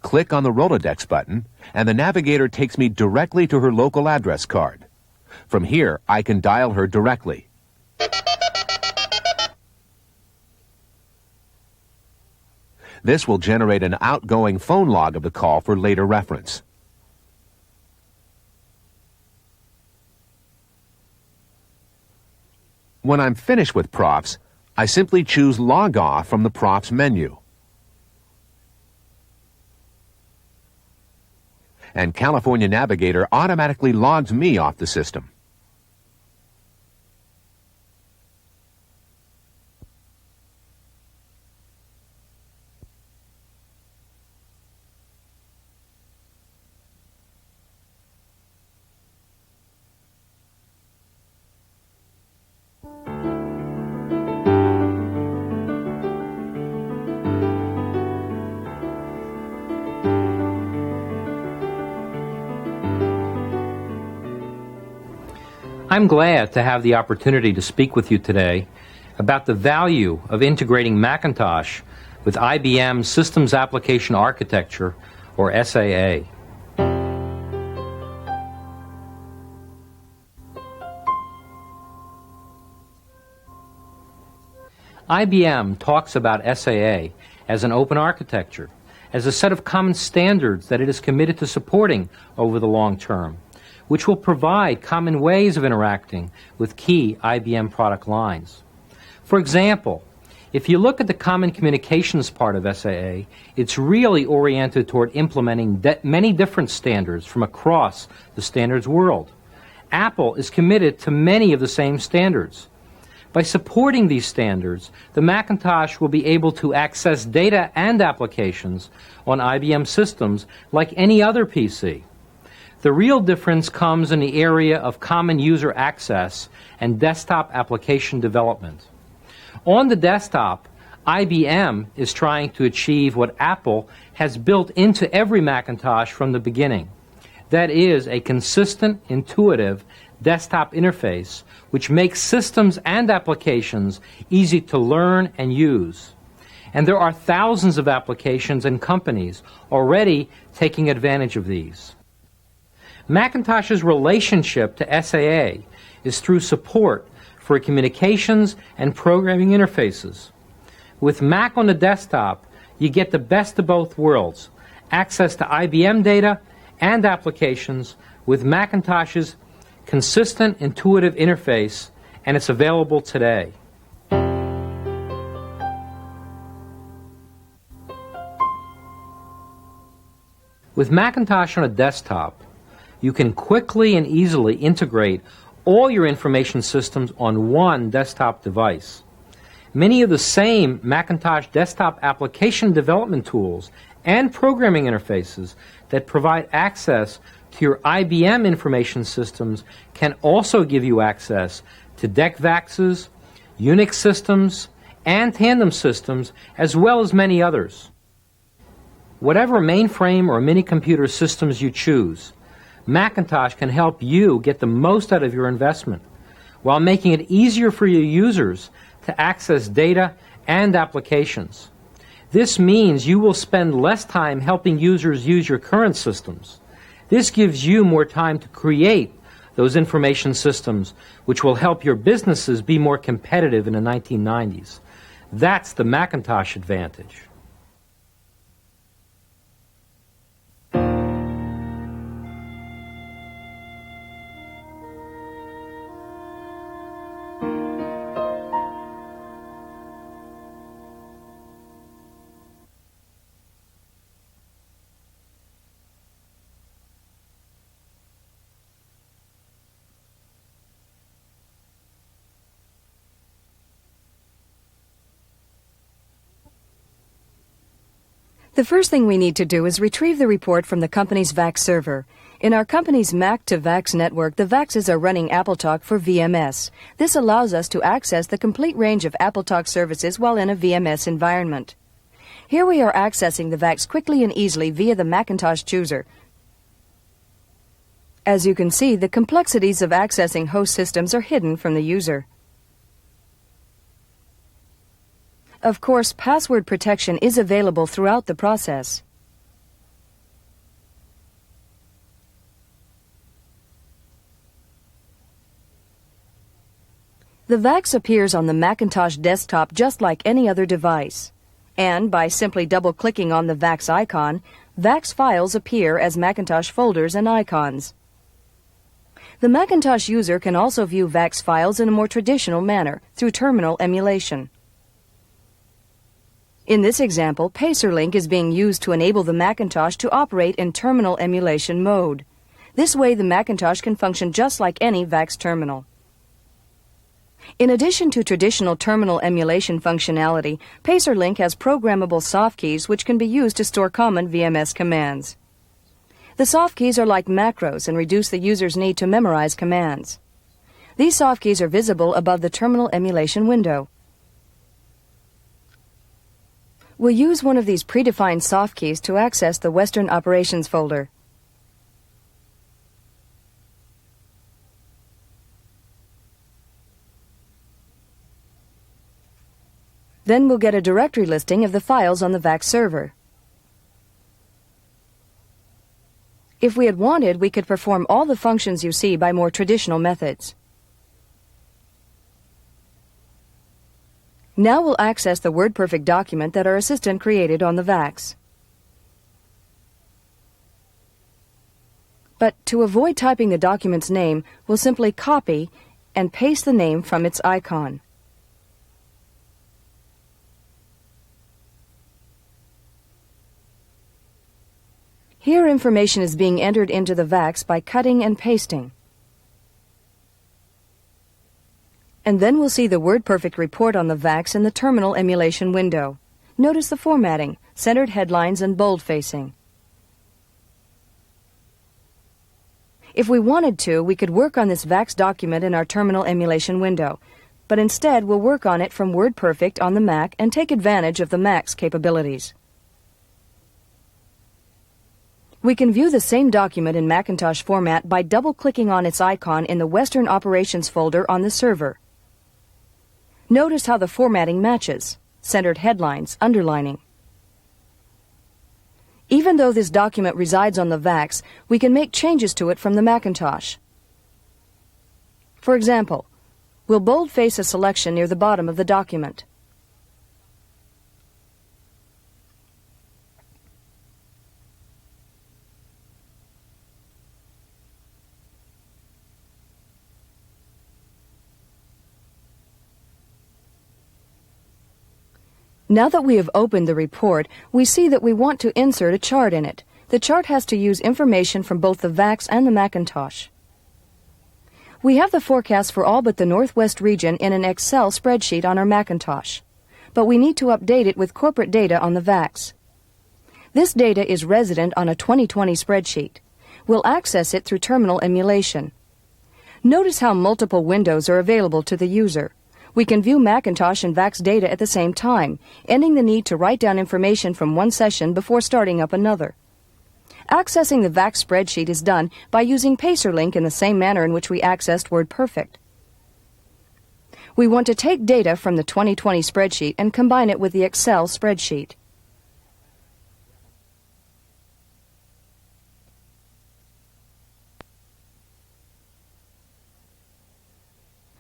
click on the Rolodex button, and the navigator takes me directly to her local address card. From here, I can dial her directly. This will generate an outgoing phone log of the call for later reference. When I'm finished with Props, I simply choose Log Off from the Props menu. And California Navigator automatically logs me off the system. I'm glad to have the opportunity to speak with you today about the value of integrating Macintosh with IBM Systems Application Architecture, or SAA. IBM talks about SAA as an open architecture, as a set of common standards that it is committed to supporting over the long term, which will provide common ways of interacting with key IBM product lines. For example, if you look at the common communications part of SAA, it's really oriented toward implementing many different standards from across the standards world. Apple is committed to many of the same standards. By supporting these standards, the Macintosh will be able to access data and applications on IBM systems like any other PC. The real difference comes in the area of common user access and desktop application development. On the desktop, IBM is trying to achieve what Apple has built into every Macintosh from the beginning. That is a consistent, intuitive desktop interface which makes systems and applications easy to learn and use. And there are thousands of applications and companies already taking advantage of these. Macintosh's relationship to SAA is through support for communications and programming interfaces. With Mac on the desktop, you get the best of both worlds, access to IBM data and applications with Macintosh's consistent, intuitive interface, and it's available today. With Macintosh on a desktop, you can quickly and easily integrate all your information systems on one desktop device. Many of the same Macintosh desktop application development tools and programming interfaces that provide access to your IBM information systems can also give you access to DEC-VAXs, Unix systems, and tandem systems, as well as many others. Whatever mainframe or mini-computer systems you choose, Macintosh can help you get the most out of your investment while making it easier for your users to access data and applications. This means you will spend less time helping users use your current systems. This gives you more time to create those information systems which will help your businesses be more competitive in the 1990s. That's the Macintosh advantage. The first thing we need to do is retrieve the report from the company's VAX server. In our company's Mac to VAX network, the VAXs are running AppleTalk for VMS. This allows us to access the complete range of AppleTalk services while in a VMS environment. Here we are accessing the VAX quickly and easily via the Macintosh chooser. As you can see, the complexities of accessing host systems are hidden from the user. Of course, password protection is available throughout the process. The VAX appears on the Macintosh desktop just like any other device. And by simply double-clicking on the VAX icon, VAX files appear as Macintosh folders and icons. The Macintosh user can also view VAX files in a more traditional manner, through terminal emulation. In this example, PacerLink is being used to enable the Macintosh to operate in terminal emulation mode. This way, the Macintosh can function just like any VAX terminal. In addition to traditional terminal emulation functionality, PacerLink has programmable softkeys which can be used to store common VMS commands. The softkeys are like macros and reduce the user's need to memorize commands. These softkeys are visible above the terminal emulation window. We'll use one of these predefined softkeys to access the Western Operations folder. Then we'll get a directory listing of the files on the VAX server. If we had wanted, we could perform all the functions you see by more traditional methods. Now we'll access the WordPerfect document that our assistant created on the VAX. But to avoid typing the document's name, we'll simply copy and paste the name from its icon. Here information is being entered into the VAX by cutting and pasting. And then we'll see the WordPerfect report on the VAX in the terminal emulation window. Notice the formatting, centered headlines, and bold facing. If we wanted to, we could work on this VAX document in our terminal emulation window, but instead we'll work on it from WordPerfect on the Mac and take advantage of the Mac's capabilities. We can view the same document in Macintosh format by double-clicking on its icon in the Western Operations folder on the server. Notice how the formatting matches, centered headlines, underlining. Even though this document resides on the VAX, we can make changes to it from the Macintosh. For example, we'll boldface a selection near the bottom of the document. Now that we have opened the report, we see that we want to insert a chart in it. The chart has to use information from both the VAX and the Macintosh. We have the forecast for all but the Northwest region in an Excel spreadsheet on our Macintosh, but we need to update it with corporate data on the VAX. This data is resident on a 2020 spreadsheet. We'll access it through terminal emulation. Notice how multiple windows are available to the user. We can view Macintosh and VAX data at the same time, ending the need to write down information from one session before starting up another. Accessing the VAX spreadsheet is done by using PacerLink in the same manner in which we accessed WordPerfect. We want to take data from the 2020 spreadsheet and combine it with the Excel spreadsheet.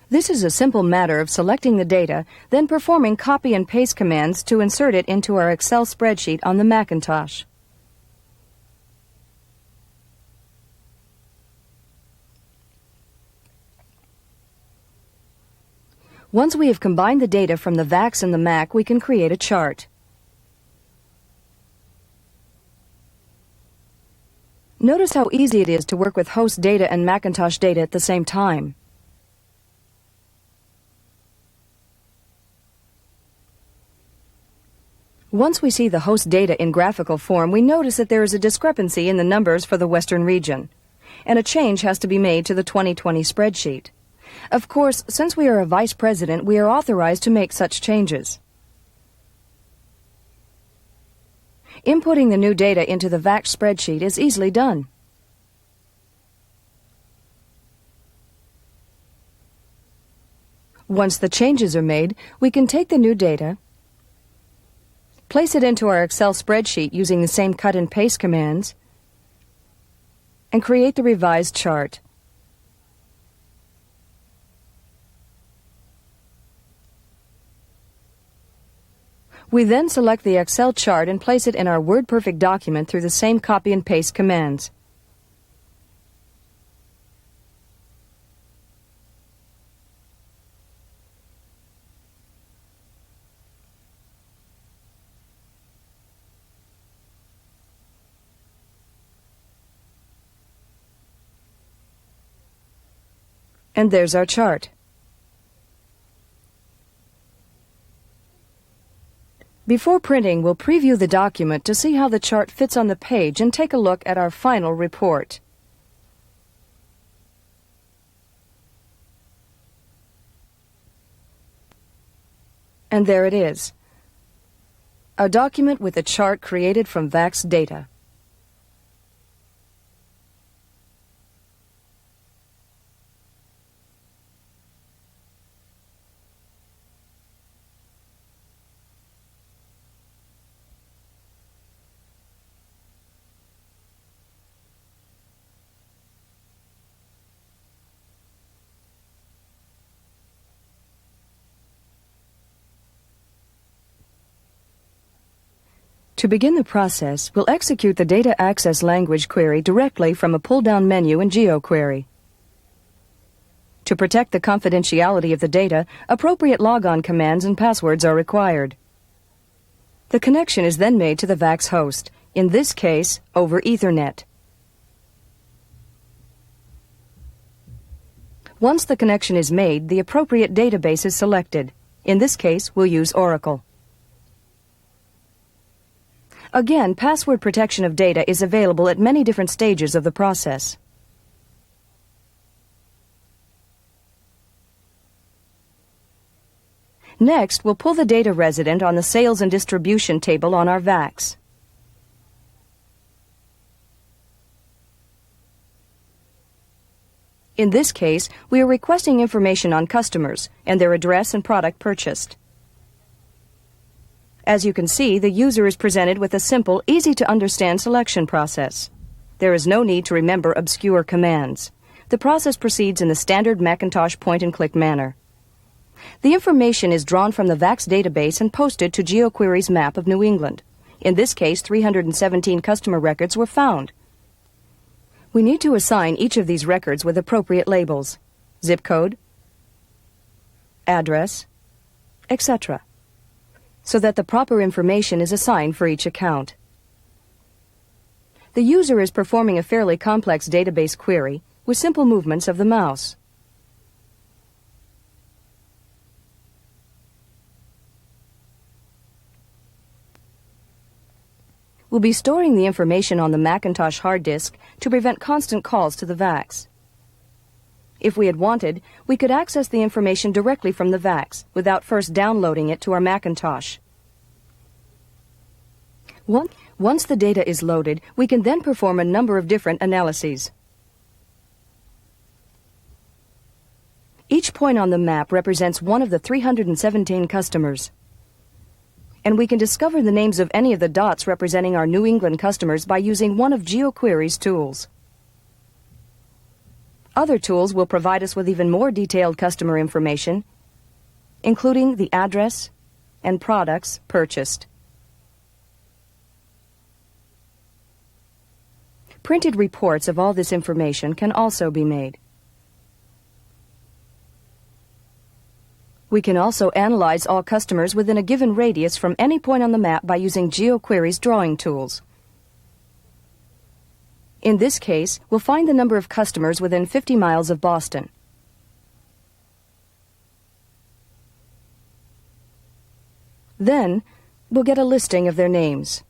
This is a simple matter of selecting the data, then performing copy and paste commands to insert it into our Excel spreadsheet on the Macintosh. Once we have combined the data from the VAX and the Mac, we can create a chart. Notice how easy it is to work with host data and Macintosh data at the same time. Once we see the host data in graphical form, we notice that there is a discrepancy in the numbers for the Western region, and a change has to be made to the 2020 spreadsheet. Of course, since we are a vice president, we are authorized to make such changes. Inputting the new data into the VAX spreadsheet is easily done. Once the changes are made, we can take the new data, place it into our Excel spreadsheet using the same cut and paste commands, and create the revised chart. We then select the Excel chart and place it in our WordPerfect document through the same copy and paste commands. And there's our chart. Before printing, we'll preview the document to see how the chart fits on the page and take a look at our final report. And there it is, a document with a chart created from VAX data. To begin the process, we'll execute the data access language query directly from a pull-down menu in GeoQuery. To protect the confidentiality of the data, appropriate logon commands and passwords are required. The connection is then made to the VAX host, in this case, over Ethernet. Once the connection is made, the appropriate database is selected. In this case, we'll use Oracle. Again, password protection of data is available at many different stages of the process. Next, we'll pull the data resident on the sales and distribution table on our VAX. In this case, we are requesting information on customers and their address and product purchased. As you can see, the user is presented with a simple, easy-to-understand selection process. There is no need to remember obscure commands. The process proceeds in the standard Macintosh point-and-click manner. The information is drawn from the VAX database and posted to GeoQuery's map of New England. In this case, 317 customer records were found. We need to assign each of these records with appropriate labels: zip code, address, etc., so that the proper information is assigned for each account. The user is performing a fairly complex database query with simple movements of the mouse. We'll be storing the information on the Macintosh hard disk to prevent constant calls to the VAX. If we had wanted, we could access the information directly from the VAX without first downloading it to our Macintosh. Once the data is loaded, we can then perform a number of different analyses. Each point on the map represents one of the 317 customers. And we can discover the names of any of the dots representing our New England customers by using one of GeoQuery's tools. Other tools will provide us with even more detailed customer information, including the address and products purchased. Printed reports of all this information can also be made. We can also analyze all customers within a given radius from any point on the map by using GeoQuery's drawing tools. In this case, we'll find the number of customers within 50 miles of Boston. Then, we'll get a listing of their names.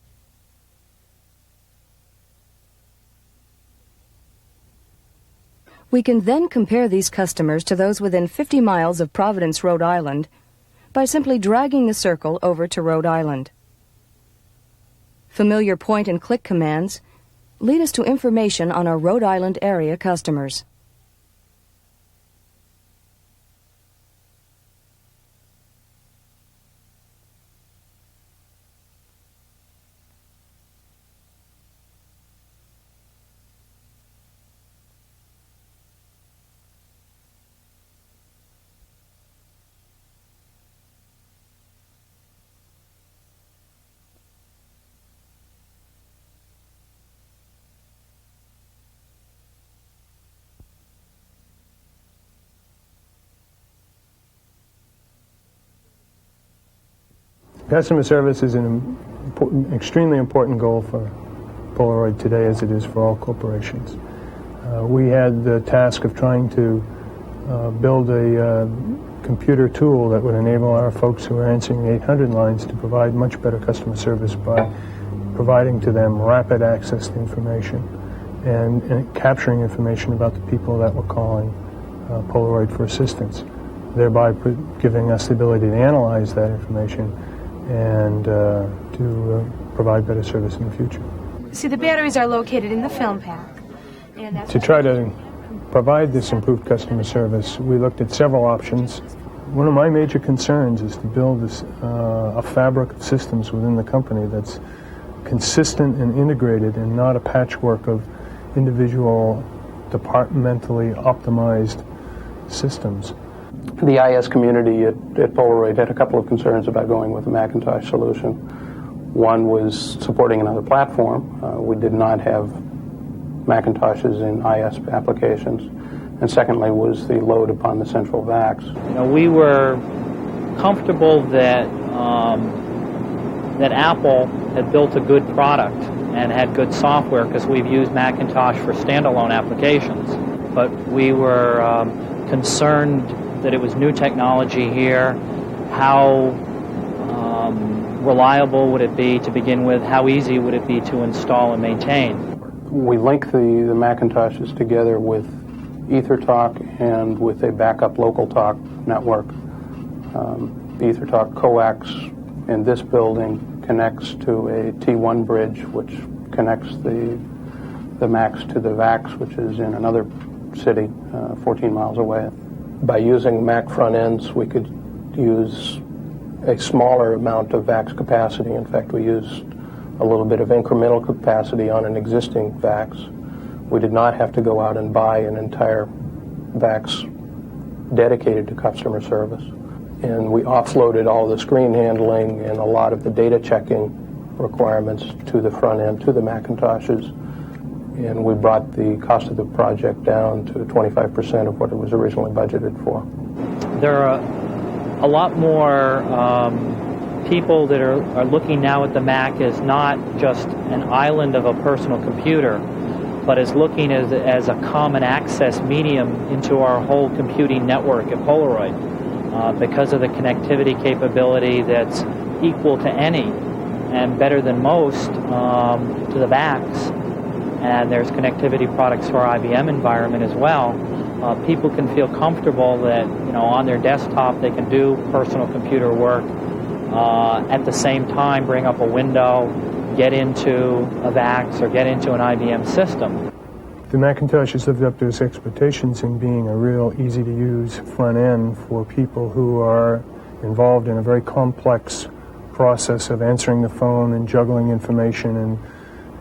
We can then compare these customers to those within 50 miles of Providence, Rhode Island, by simply dragging the circle over to Rhode Island. Familiar point-and-click commands lead us to information on our Rhode Island area customers. Customer service is an extremely important goal for Polaroid today, as it is for all corporations. We had the task of trying to build a computer tool that would enable our folks who are answering the 800 lines to provide much better customer service by providing to them rapid access to information and capturing information about the people that were calling Polaroid for assistance, thereby giving us the ability to analyze that information and to provide better service in the future. See, the batteries are located in the film pack. And that's to try to provide this improved customer service, we looked at several options. One of my major concerns is to build a fabric of systems within the company that's consistent and integrated and not a patchwork of individual departmentally optimized systems. The IS community at Polaroid had a couple of concerns about going with the Macintosh solution. One was supporting another platform. We did not have Macintoshes in IS applications. And secondly was the load upon the central VAX. You know, we were comfortable that that Apple had built a good product and had good software, because we've used Macintosh for standalone applications. But we were concerned that it was new technology here. How reliable would it be to begin with? How easy would it be to install and maintain? We link the Macintoshes together with EtherTalk and with a backup local talk network. EtherTalk coax in this building connects to a T1 bridge, which connects the Macs to the VAX, which is in another city 14 miles away. By using Mac front ends, we could use a smaller amount of VAX capacity. In fact, we used a little bit of incremental capacity on an existing VAX, We did not have to go out and buy an entire VAX dedicated to customer service. And we offloaded all the screen handling and a lot of the data checking requirements to the front end, to the Macintoshes. And we brought the cost of the project down to 25% of what it was originally budgeted for. There are a lot more people that are looking now at the Mac as not just an island of a personal computer, but as looking as a common access medium into our whole computing network at Polaroid, because of the connectivity capability that's equal to any and better than most to the VAX. And there's connectivity products for our IBM environment as well. People can feel comfortable that, on their desktop they can do personal computer work, at the same time bring up a window, get into a VAX or get into an IBM system. The Macintosh has lived up to its expectations in being a real easy-to-use front end for people who are involved in a very complex process of answering the phone and juggling information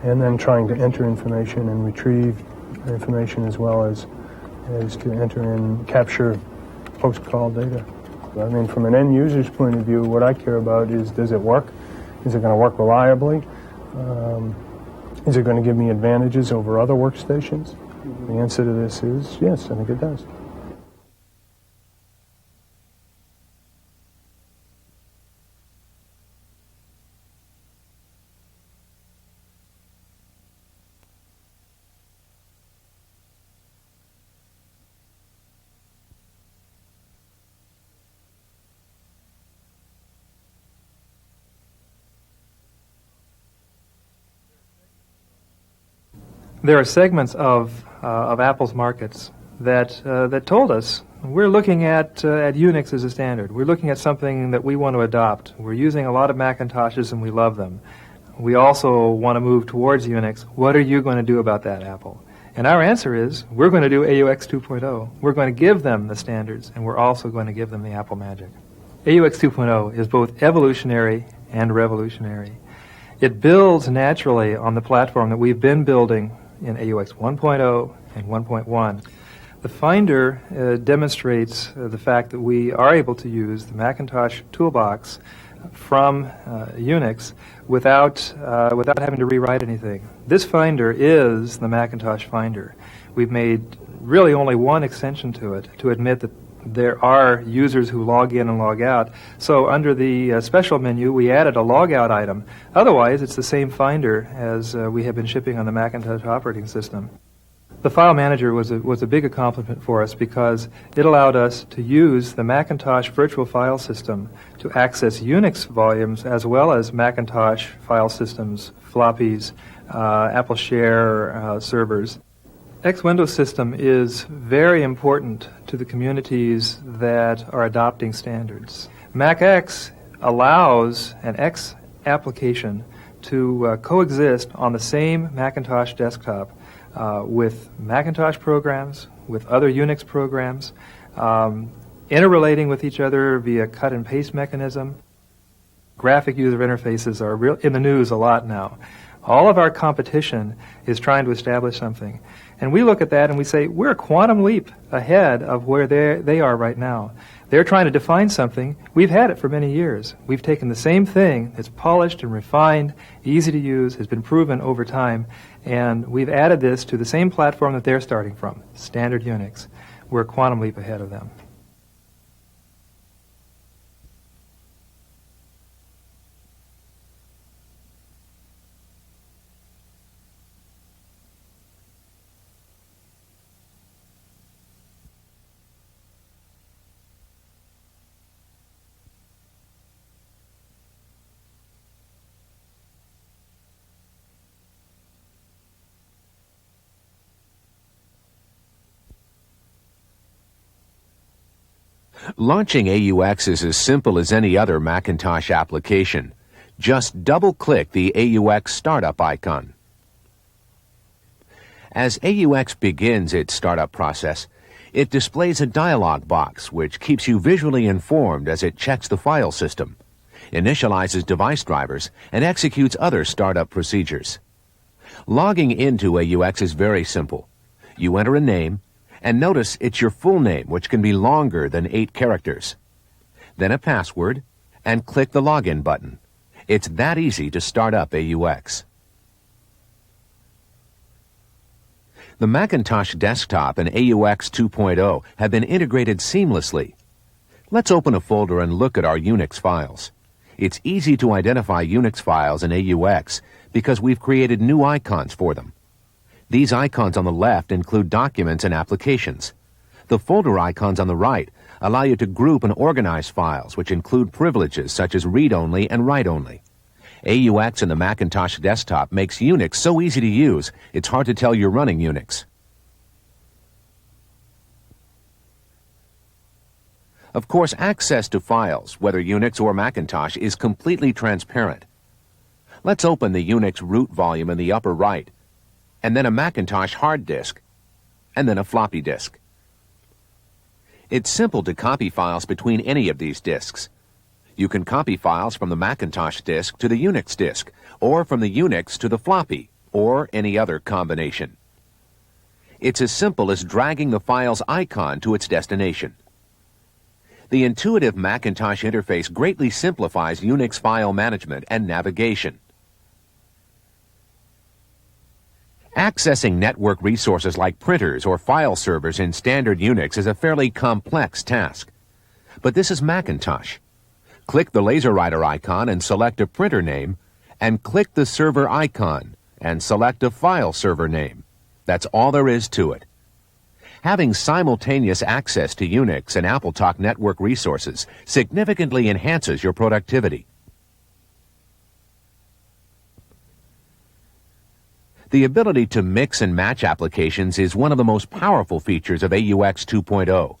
and then trying to enter information and retrieve information as well as to enter and capture post-call data. I mean, from an end user's point of view, what I care about is, does it work? Is it going to work reliably? Is it going to give me advantages over other workstations? The answer to this is yes, I think it does. There are segments of Apple's markets that told us we're looking at Unix as a standard. We're looking at something that we want to adopt. We're using a lot of Macintoshes and we love them. We also want to move towards Unix. What are you going to do about that, Apple? And our answer is we're going to do AUX 2.0. We're going to give them the standards, and we're also going to give them the Apple magic. AUX 2.0 is both evolutionary and revolutionary. It builds naturally on the platform that we've been building in AUX 1.0 and 1.1. The Finder demonstrates the fact that we are able to use the Macintosh toolbox from Unix without having to rewrite anything. This Finder is the Macintosh Finder. We've made really only one extension to it to admit that there are users who log in and log out. So under the special menu, we added a logout item. Otherwise, it's the same Finder as we have been shipping on the Macintosh operating system. The file manager was a big accomplishment for us because it allowed us to use the Macintosh virtual file system to access Unix volumes as well as Macintosh file systems, floppies, Apple Share servers. X Windows system is very important to the communities that are adopting standards. MacX allows an X application to coexist on the same Macintosh desktop with Macintosh programs, with other Unix programs, interrelating with each other via cut and paste mechanism. Graphic user interfaces are in the news a lot now. All of our competition is trying to establish something. And we look at that and we say, we're a quantum leap ahead of where they are right now. They're trying to define something. We've had it for many years. We've taken the same thing that's polished and refined, easy to use, has been proven over time, and we've added this to the same platform that they're starting from, standard Unix. We're a quantum leap ahead of them. Launching AUX is as simple as any other Macintosh application. Just double-click the AUX startup icon. As AUX begins its startup process, it displays a dialog box which keeps you visually informed as it checks the file system, initializes device drivers, and executes other startup procedures. Logging into AUX is very simple. You enter a name, and notice it's your full name, which can be longer than 8 characters. Then a password, and click the login button. It's that easy to start up AUX. The Macintosh desktop and AUX 2.0 have been integrated seamlessly. Let's open a folder and look at our Unix files. It's easy to identify Unix files in AUX because we've created new icons for them. These icons on the left include documents and applications. The folder icons on the right allow you to group and organize files, which include privileges such as read-only and write-only. AUX in the Macintosh desktop makes Unix so easy to use, it's hard to tell you're running Unix. Of course, access to files, whether Unix or Macintosh, is completely transparent. Let's open the Unix root volume in the upper right, and then a Macintosh hard disk, and then a floppy disk. It's simple to copy files between any of these disks. You can copy files from the Macintosh disk to the Unix disk, or from the Unix to the floppy, or any other combination. It's as simple as dragging the file's icon to its destination. The intuitive Macintosh interface greatly simplifies Unix file management and navigation. Accessing network resources like printers or file servers in standard Unix is a fairly complex task. But this is Macintosh. Click the LaserWriter icon and select a printer name, and click the server icon and select a file server name. That's all there is to it. Having simultaneous access to Unix and AppleTalk network resources significantly enhances your productivity. The ability to mix and match applications is one of the most powerful features of AUX 2.0.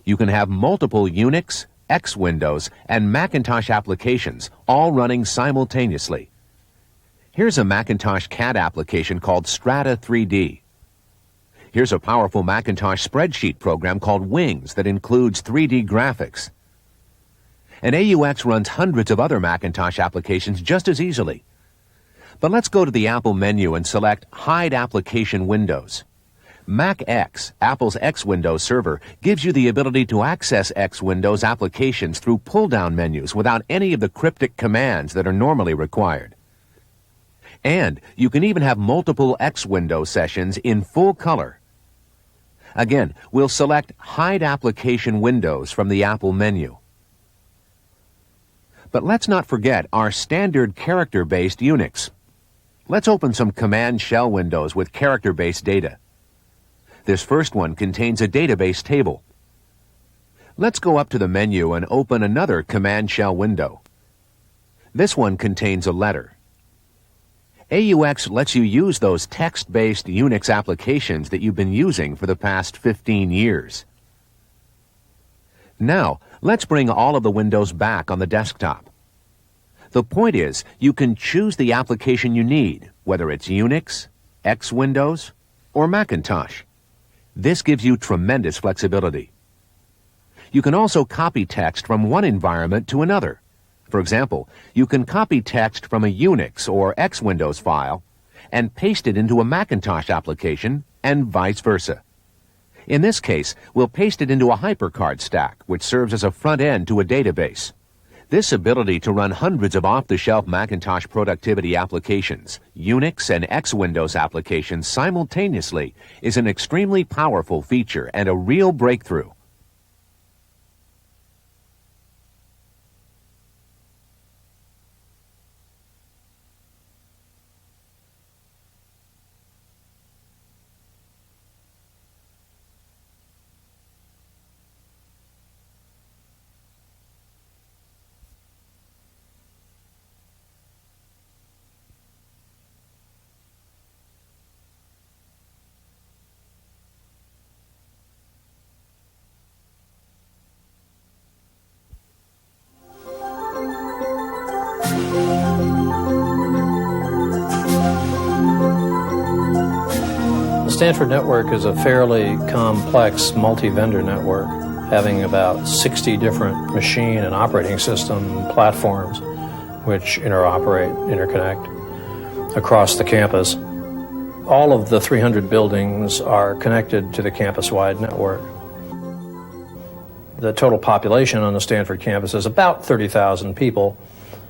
You can have multiple Unix, X Windows, and Macintosh applications all running simultaneously. Here's a Macintosh CAD application called Strata 3D. Here's a powerful Macintosh spreadsheet program called Wings that includes 3D graphics. And AUX runs hundreds of other Macintosh applications just as easily. But let's go to the Apple menu and select Hide Application Windows. Mac X, Apple's X Windows server, gives you the ability to access X Windows applications through pull-down menus without any of the cryptic commands that are normally required. And you can even have multiple X Windows sessions in full color. Again, we'll select Hide Application Windows from the Apple menu. But let's not forget our standard character-based Unix. Let's open some command shell windows with character-based data. This first one contains a database table. Let's go up to the menu and open another command shell window. This one contains a letter. AUX lets you use those text-based Unix applications that you've been using for the past 15 years. Now, let's bring all of the windows back on the desktop. The point is, you can choose the application you need, whether it's Unix, X Windows, or Macintosh. This gives you tremendous flexibility. You can also copy text from one environment to another. For example, you can copy text from a Unix or X Windows file and paste it into a Macintosh application, and vice versa. In this case, we'll paste it into a hypercard stack, which serves as a front end to a database. This ability to run hundreds of off-the-shelf Macintosh productivity applications, Unix and X Windows applications simultaneously, is an extremely powerful feature and a real breakthrough. The Stanford network is a fairly complex multi-vendor network, having about 60 different machine and operating system platforms which interconnect across the campus. All of the 300 buildings are connected to the campus-wide network. The total population on the Stanford campus is about 30,000 people,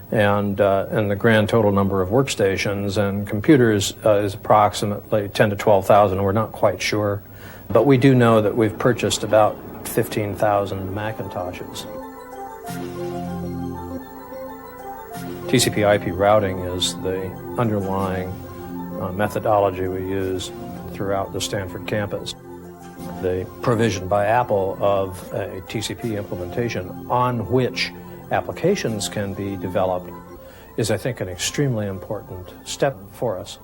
and the grand total number of workstations and computers is approximately 10 to 12,000. We're not quite sure, but we do know that we've purchased about 15,000 Macintoshes. TCP/IP routing is the underlying methodology we use throughout the Stanford campus. The provision by Apple of a TCP implementation on which applications can be developed is, I think, an extremely important step for us.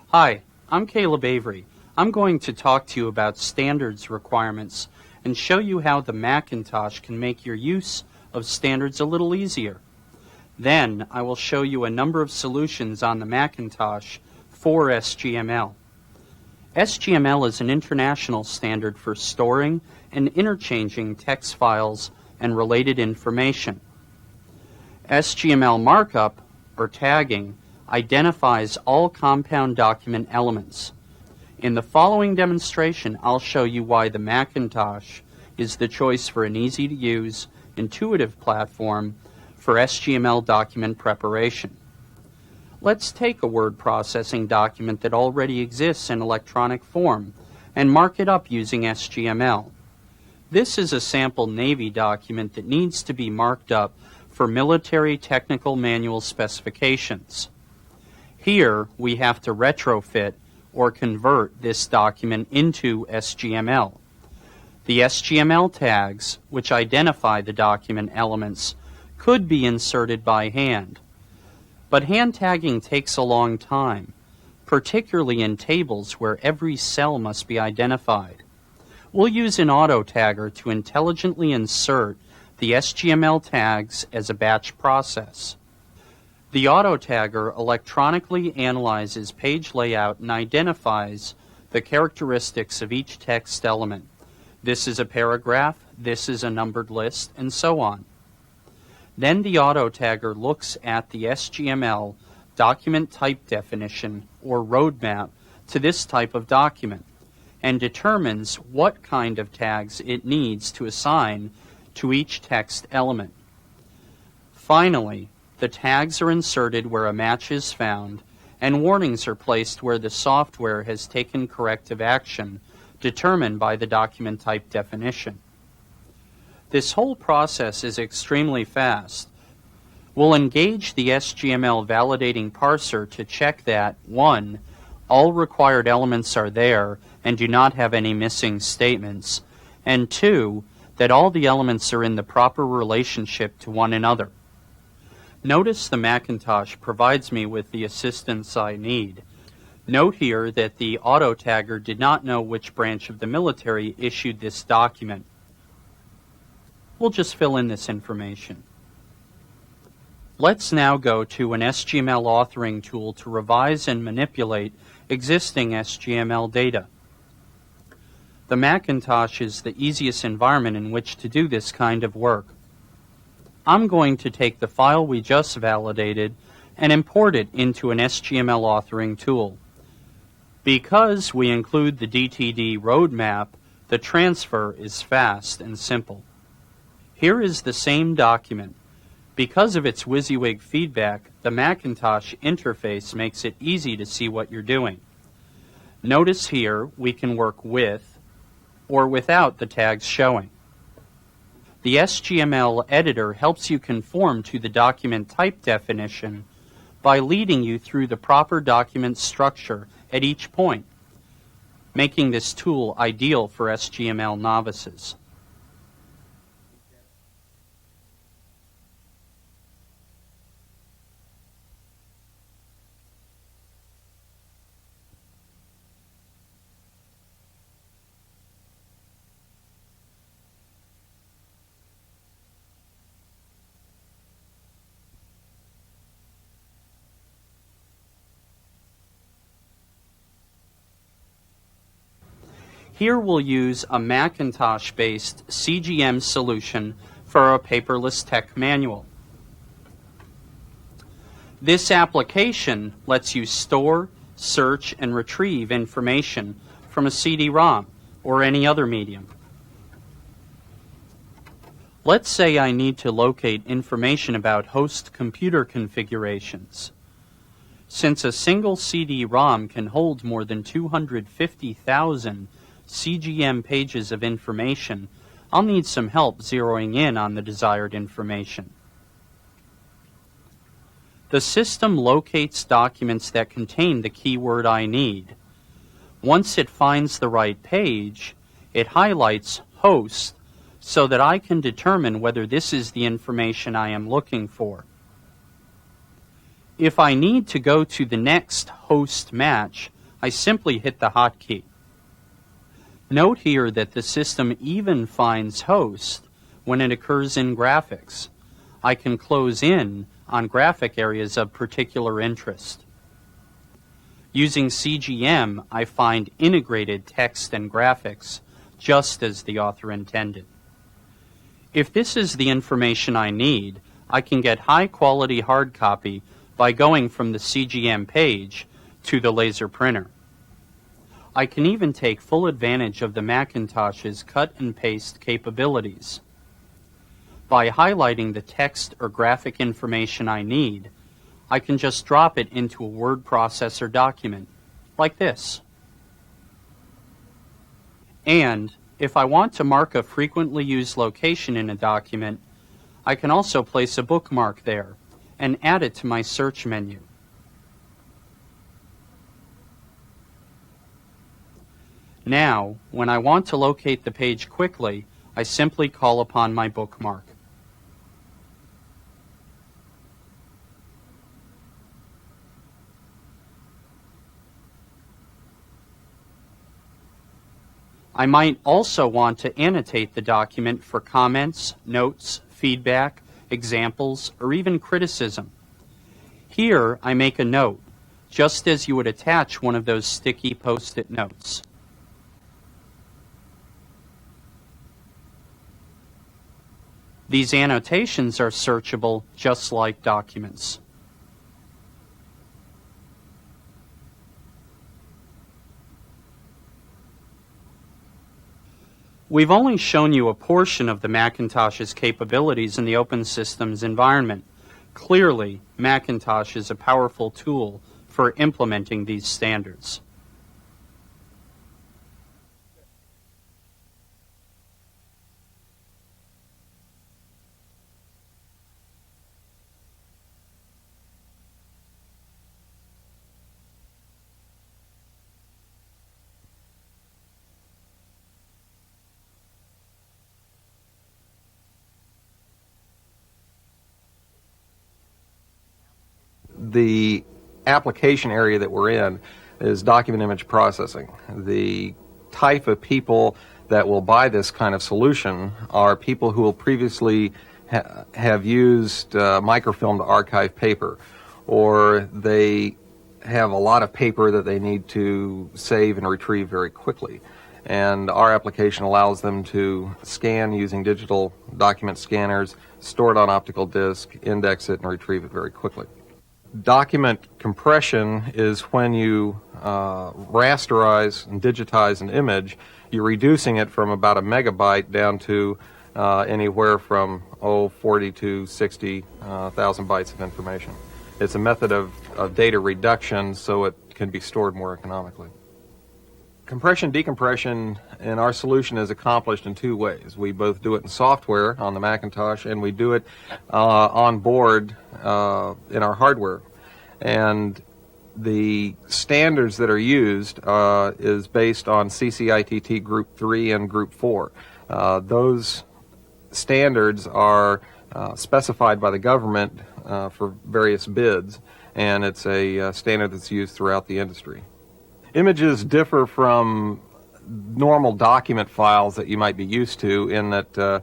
Hi, I'm Caleb Avery. I'm going to talk to you about standards requirements and show you how the Macintosh can make your use of standards a little easier. Then I will show you a number of solutions on the Macintosh for SGML. SGML is an international standard for storing and interchanging text files and related information. SGML markup, or tagging, identifies all compound document elements. In the following demonstration, I'll show you why the Macintosh is the choice for an easy-to-use, intuitive platform for SGML document preparation. Let's take a word processing document that already exists in electronic form and mark it up using SGML. This is a sample Navy document that needs to be marked up for military technical manual specifications. Here, we have to retrofit or convert this document into SGML. The SGML tags, which identify the document elements, could be inserted by hand. But hand tagging takes a long time, particularly in tables where every cell must be identified. We'll use an auto tagger to intelligently insert the SGML tags as a batch process. The auto tagger electronically analyzes page layout and identifies the characteristics of each text element. This is a paragraph, this is a numbered list, and so on. Then the auto tagger looks at the SGML document type definition or roadmap to this type of document and determines what kind of tags it needs to assign to each text element. Finally, the tags are inserted where a match is found, and warnings are placed where the software has taken corrective action determined by the document type definition. This whole process is extremely fast. We'll engage the SGML validating parser to check that 1. All required elements are there and do not have any missing statements, and 2. That all the elements are in the proper relationship to one another. Notice the Macintosh provides me with the assistance I need. Note here that the auto tagger did not know which branch of the military issued this document. We'll just fill in this information. Let's now go to an SGML authoring tool to revise and manipulate existing SGML data. The Macintosh is the easiest environment in which to do this kind of work. I'm going to take the file we just validated and import it into an SGML authoring tool. Because we include the DTD roadmap, the transfer is fast and simple. Here is the same document. Because of its WYSIWYG feedback, the Macintosh interface makes it easy to see what you're doing. Notice here we can work with or without the tags showing. The SGML editor helps you conform to the document type definition by leading you through the proper document structure at each point, making this tool ideal for SGML novices. Here we'll use a Macintosh-based CGM solution for a paperless tech manual. This application lets you store, search, and retrieve information from a CD-ROM or any other medium. Let's say I need to locate information about host computer configurations. Since a single CD-ROM can hold more than 250,000 CGM pages of information, I'll need some help zeroing in on the desired information. The system locates documents that contain the keyword I need. Once it finds the right page, it highlights host so that I can determine whether this is the information I am looking for. If I need to go to the next host match, I simply hit the hotkey. Note here that the system even finds host when it occurs in graphics. I can close in on graphic areas of particular interest. Using CGM, I find integrated text and graphics, just as the author intended. If this is the information I need, I can get high-quality hard copy by going from the CGM page to the laser printer. I can even take full advantage of the Macintosh's cut and paste capabilities. By highlighting the text or graphic information I need, I can just drop it into a word processor document, like this. And if I want to mark a frequently used location in a document, I can also place a bookmark there and add it to my search menu. Now, when I want to locate the page quickly, I simply call upon my bookmark. I might also want to annotate the document for comments, notes, feedback, examples, or even criticism. Here, I make a note, just as you would attach one of those sticky Post-it notes. These annotations are searchable just like documents. We've only shown you a portion of the Macintosh's capabilities in the open systems environment. Clearly, Macintosh is a powerful tool for implementing these standards. The application area that we're in is document image processing. The type of people that will buy this kind of solution are people who will previously have used microfilm to archive paper, or they have a lot of paper that they need to save and retrieve very quickly. And our application allows them to scan using digital document scanners, store it on optical disk, index it, and retrieve it very quickly. Document compression is when you rasterize and digitize an image, you're reducing it from about a megabyte down to anywhere from 40 to 60,000 bytes of information. It's a method of data reduction so it can be stored more economically. Compression decompression in our solution is accomplished in two ways. We both do it in software on the Macintosh, and we do it on board in our hardware. And the standards that are used is based on CCITT Group 3 and Group 4. Those standards are specified by the government for various bids, and it's a standard that's used throughout the industry. Images differ from normal document files that you might be used to in that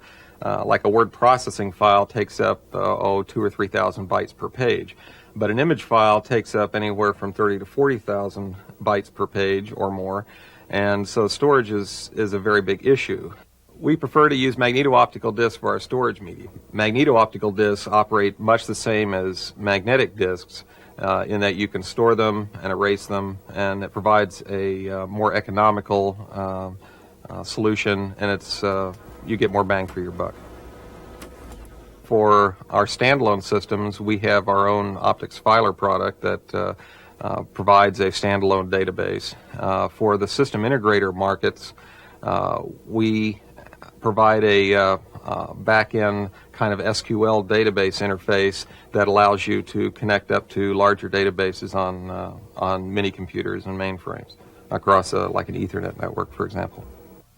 like a word processing file takes up 2,000 or 3,000 bytes per page. But an image file takes up anywhere from 30 to 40,000 bytes per page or more. And so storage is a very big issue. We prefer to use magneto-optical discs for our storage medium. Magneto-optical discs operate much the same as magnetic discs in that you can store them and erase them, and it provides a more economical solution, and you get more bang for your buck. For our standalone systems, we have our own optics filer product that provides a standalone database. For the system integrator markets, we provide a back-end kind of SQL database interface that allows you to connect up to larger databases on mini computers and mainframes across like an Ethernet network, for example.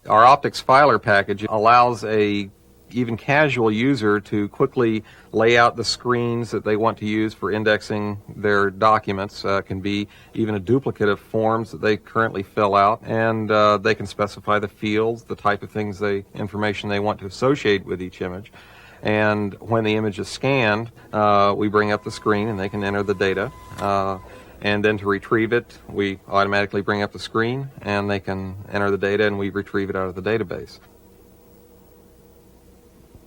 Our optics filer package allows a even casual user to quickly lay out the screens that they want to use for indexing their documents. Can be even a duplicate of forms that they currently fill out, and they can specify the fields, the type of information they want to associate with each image. And when the image is scanned, we bring up the screen and they can enter the data. And then to retrieve it, we automatically bring up the screen and they can enter the data and we retrieve it out of the database.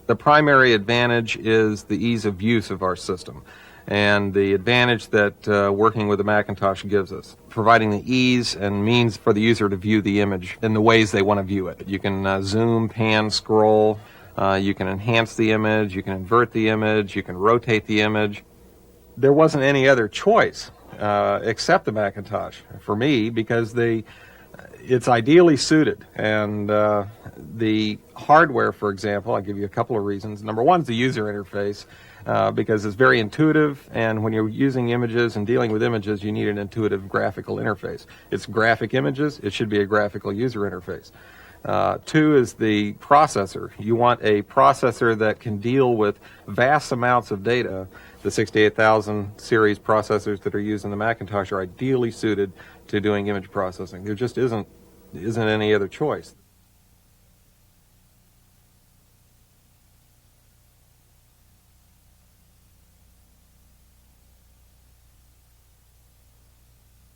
The primary advantage is the ease of use of our system and the advantage that working with the Macintosh gives us, providing the ease and means for the user to view the image in the ways they want to view it. You can zoom, pan, scroll, you can enhance the image, you can invert the image, you can rotate the image. There wasn't any other choice except the Macintosh for me because it's ideally suited, and the hardware, for example, I'll give you a couple of reasons. Number one is the user interface, because it's very intuitive, and when you're using images and dealing with images, you need an intuitive graphical interface. It's graphic images, it should be a graphical user interface. Two is the processor. You want a processor that can deal with vast amounts of data. The 68,000 series processors that are used in the Macintosh are ideally suited to doing image processing. There just isn't any other choice.